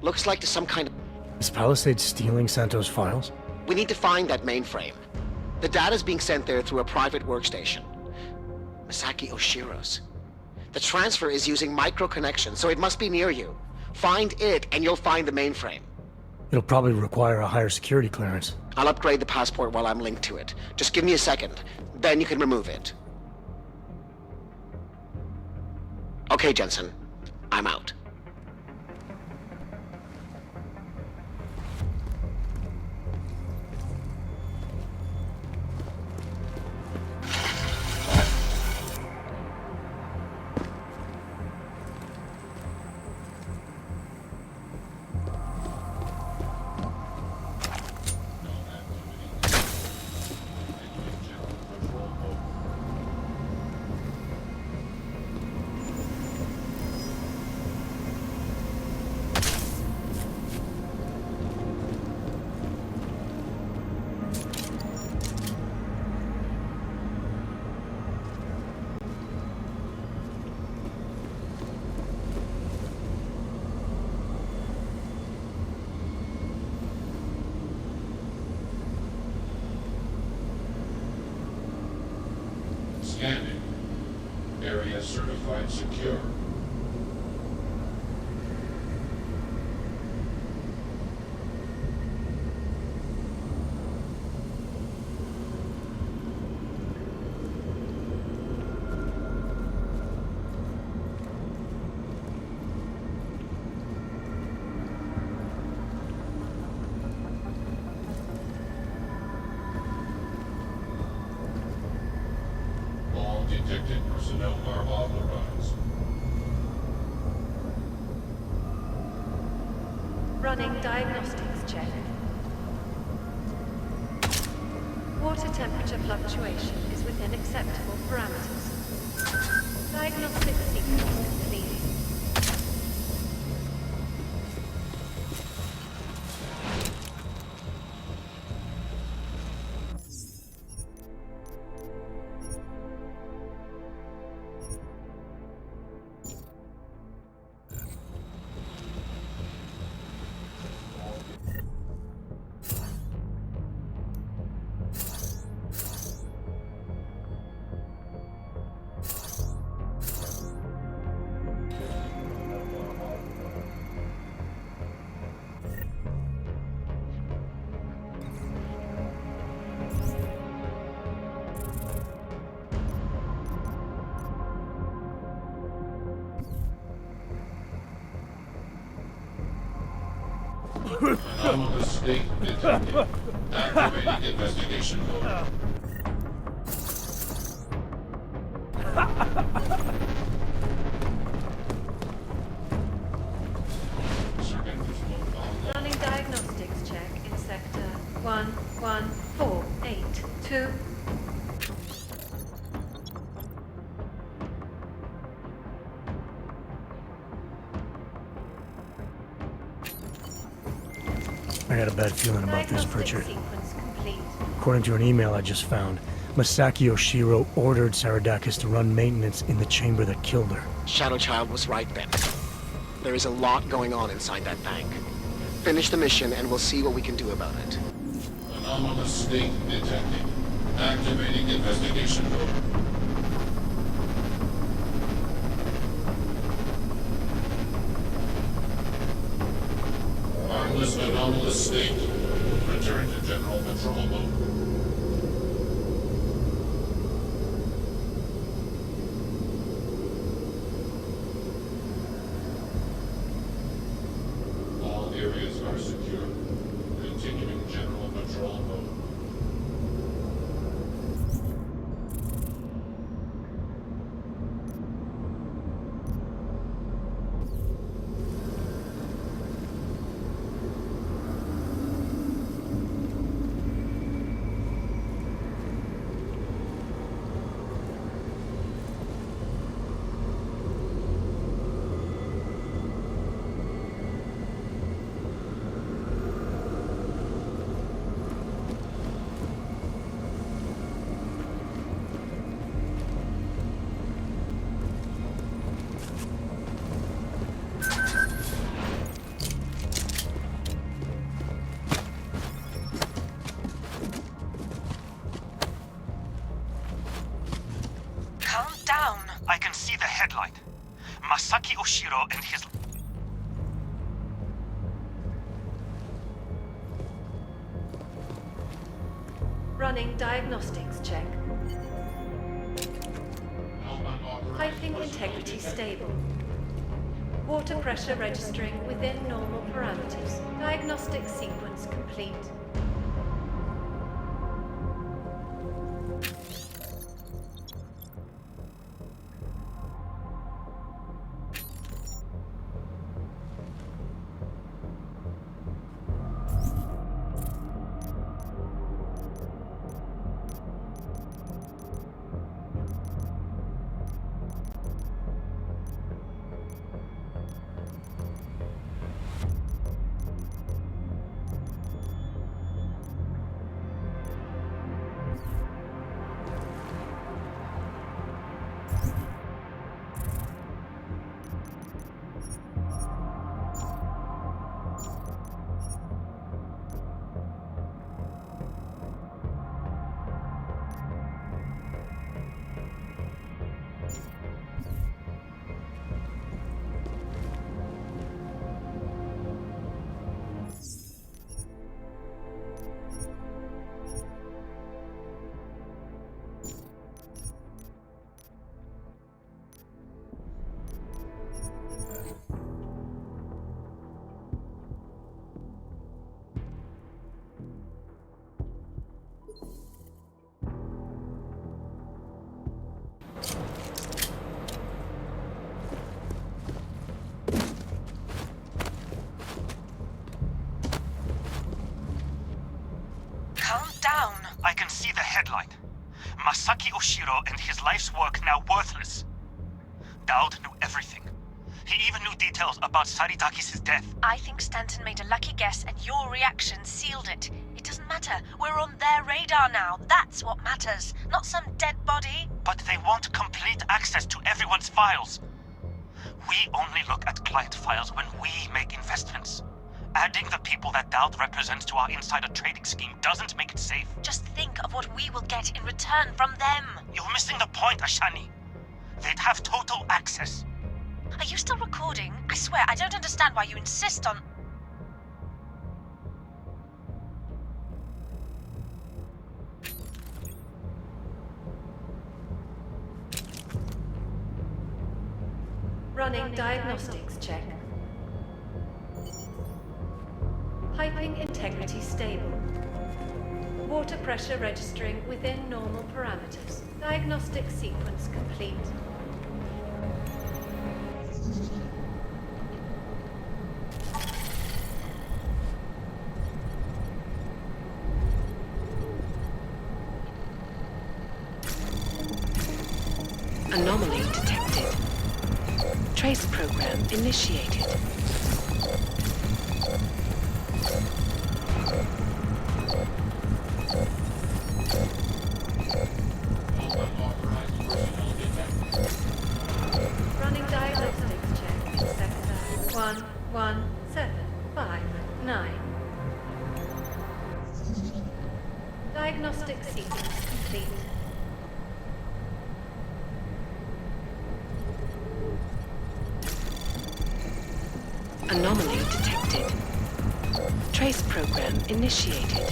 Looks like to some kind of... Is Palisade stealing Santos' files? We need to find that mainframe. The data's being sent there through a private workstation. Masaki Oshiro's. The transfer is using micro-connection, so it must be near you. Find it, and you'll find the mainframe. It'll probably require a higher security clearance. I'll upgrade the passport while I'm linked to it. Just give me a second. Then you can remove it. Okay, Jensen. I'm out. Scanning. Area certified secure. All detected personnel are authorized. Running diagnostics check. Water temperature fluctuation is within acceptable parameters. Diagnostic sequence complete. Anomalous state detected. Activating investigation mode. Running diagnostics check in sector 11482. I got a bad feeling about this, Pritchard. Sequence complete. According to an email I just found, Masaki Oshiro ordered Saradakis to run maintenance in the chamber that killed her. Shadow Child was right then. There is a lot going on inside that bank. Finish the mission and we'll see what we can do about it. Anomalous state detected. Activating investigation mode. Harmless anomalous state. Return to general control mode. All areas are secure. Continuing general control mode. headlight. Masaki Oshiro and his... Running diagnostics check. Piping integrity stable. Water pressure registering within normal parameters. Diagnostic sequence complete. Calm down. I can see the headlight. Masaki Oshiro and his life's work now worthless. Dowd knew everything. He even knew details about Saridakis' death. I think Stanton made a lucky guess and your reaction sealed it. It doesn't matter. We're on their radar now. That's what matters. Not some dead body. But they want complete access to everyone's files. We only look at client files when we make investments. Adding the people that Dowd represents to our insider trading scheme doesn't make it safe. Just think of what we will get in return from them. You're missing the point, Ashani. They'd have total access. Are you still recording? I swear, I don't understand why you insist on... Running diagnostics check. Piping integrity stable. Water pressure registering within normal parameters. Diagnostic sequence complete. Anomaly detected. Trace program initiated. Running diagnostics check in sector 11759. Diagnostic sequence complete. Anomaly detected. Trace program initiated.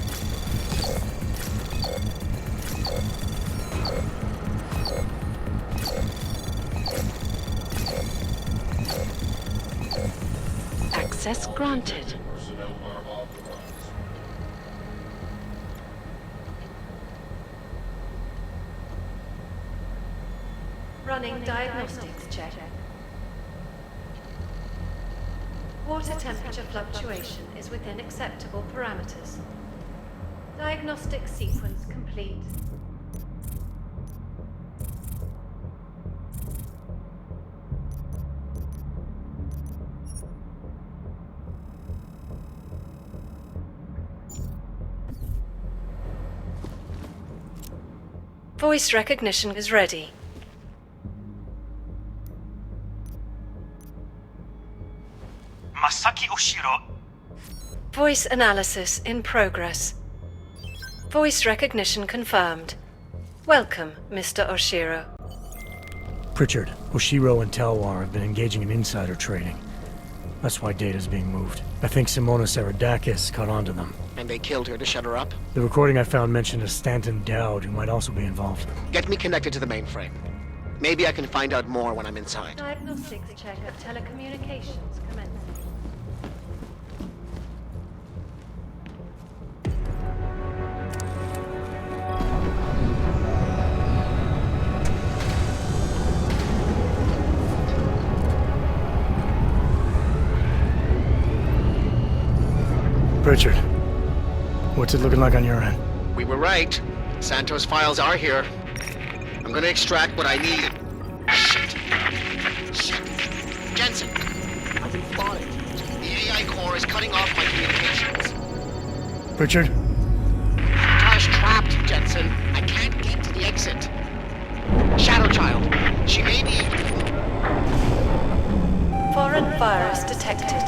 Access granted. Running diagnostics check. Water temperature fluctuation is within acceptable parameters. Diagnostic sequence complete. Voice recognition is ready. Masaki Oshiro. Voice analysis in progress. Voice recognition confirmed. Welcome, Mr. Oshiro. Pritchard, Oshiro, and Talwar have been engaging in insider trading. That's why data's being moved. I think Simona Saradakis caught on to them. And they killed her to shut her up? The recording I found mentioned a Stanton Dowd who might also be involved. Get me connected to the mainframe. Maybe I can find out more when I'm inside. Diagnostics check of telecommunications commencing. Pritchard, what's it looking like on your end? We were right. Santos' files are here. I'm gonna extract what I need. Shit. Jensen! I've been spotted. The AI core is cutting off my communications. Pritchard? Avatar's trapped, Jensen. I can't get to the exit. Shadow Child. She may be... Foreign virus detected.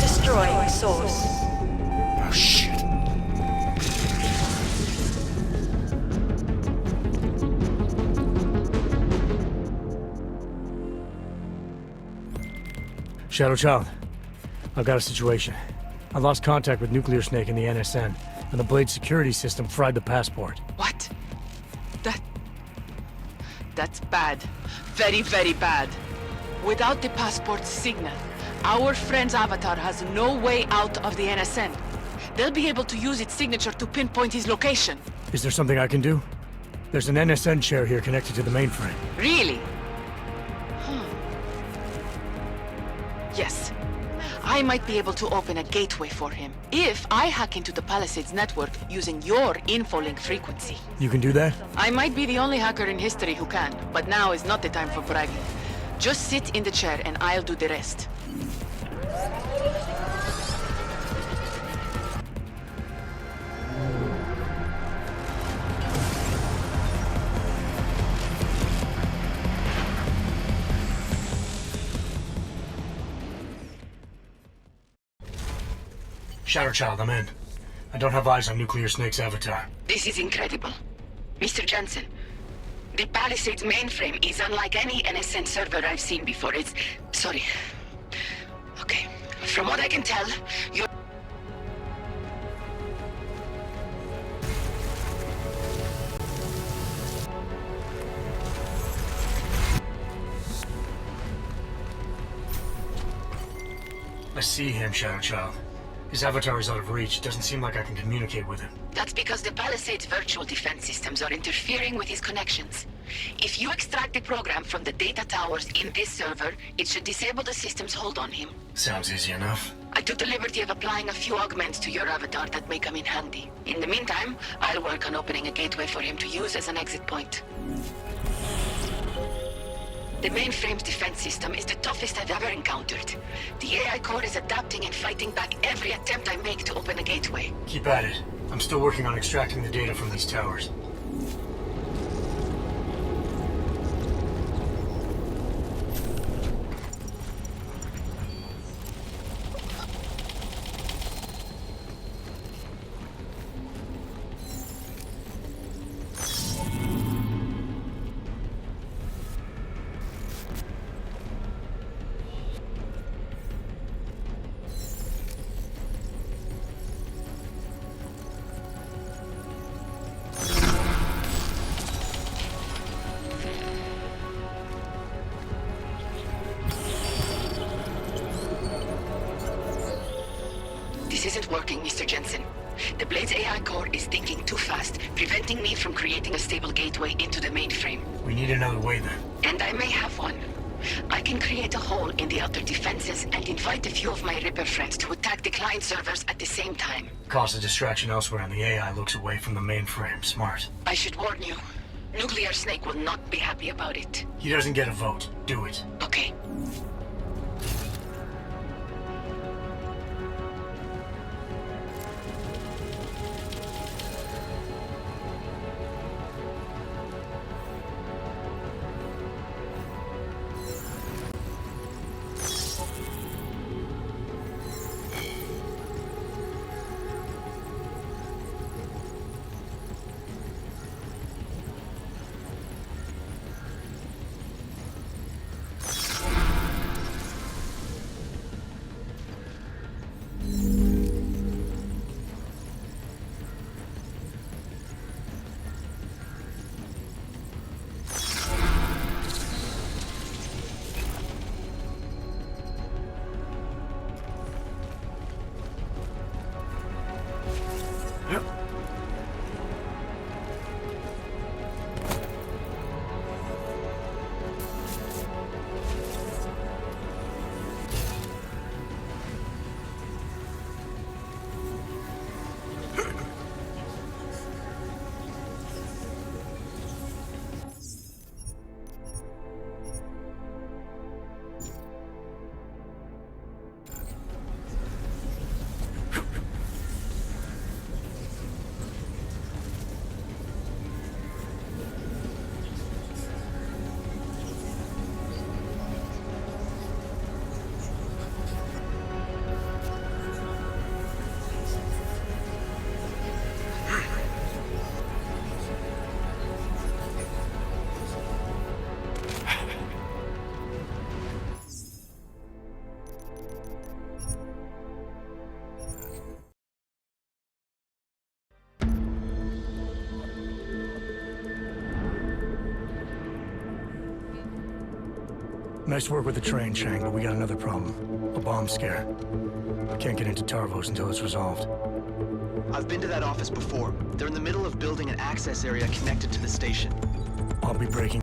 Destroying source. Oh, shit. Shadow Child, I've got a situation. I lost contact with Nuclear Snake and the NSN, and the Blade security system fried the passport. What? That's bad. Very, very bad. Without the passport signal, our friend's Avatar has no way out of the NSN. They'll be able to use its signature to pinpoint his location. Is there something I can do? There's an NSN chair here connected to the mainframe. Really? Yes. I might be able to open a gateway for him if I hack into the Palisades network using your infolink frequency. You can do that? I might be the only hacker in history who can, but now is not the time for bragging. Just sit in the chair and I'll do the rest. Shadow Child, I'm in. I don't have eyes on Nuclear Snake's Avatar. This is incredible. Mr. Jensen, the Palisades mainframe is unlike any NSN server I've seen before. It's... sorry. Okay. From what I can tell, you're... I see him, Shadow Child. His avatar is out of reach. Doesn't seem like I can communicate with him. That's because the Palisades virtual defense systems are interfering with his connections. If you extract the program from the data towers in this server, it should disable the system's hold on him. Sounds easy enough. I took the liberty of applying a few augments to your avatar that may come in handy. In the meantime, I'll work on opening a gateway for him to use as an exit point. The mainframe's defense system is the toughest I've ever encountered. The AI core is adapting and fighting back every attempt I make to open a gateway. Keep at it. I'm still working on extracting the data from these towers. This isn't working, Mr. Jensen. The Blade's AI core is thinking too fast, preventing me from creating a stable gateway into the mainframe. We need another way then. And I may have one. I can create a hole in the outer defenses and invite a few of my Ripper friends to attack the client servers at the same time. Cause a distraction elsewhere and the AI looks away from the mainframe. Smart. I should warn you. Nuclear Snake will not be happy about it. He doesn't get a vote. Do it. Okay. Nice work with the train, Chang, but we got another problem. A bomb scare. I can't get into Tarvos until it's resolved. I've been to that office before. They're in the middle of building an access area connected to the station. I'll be breaking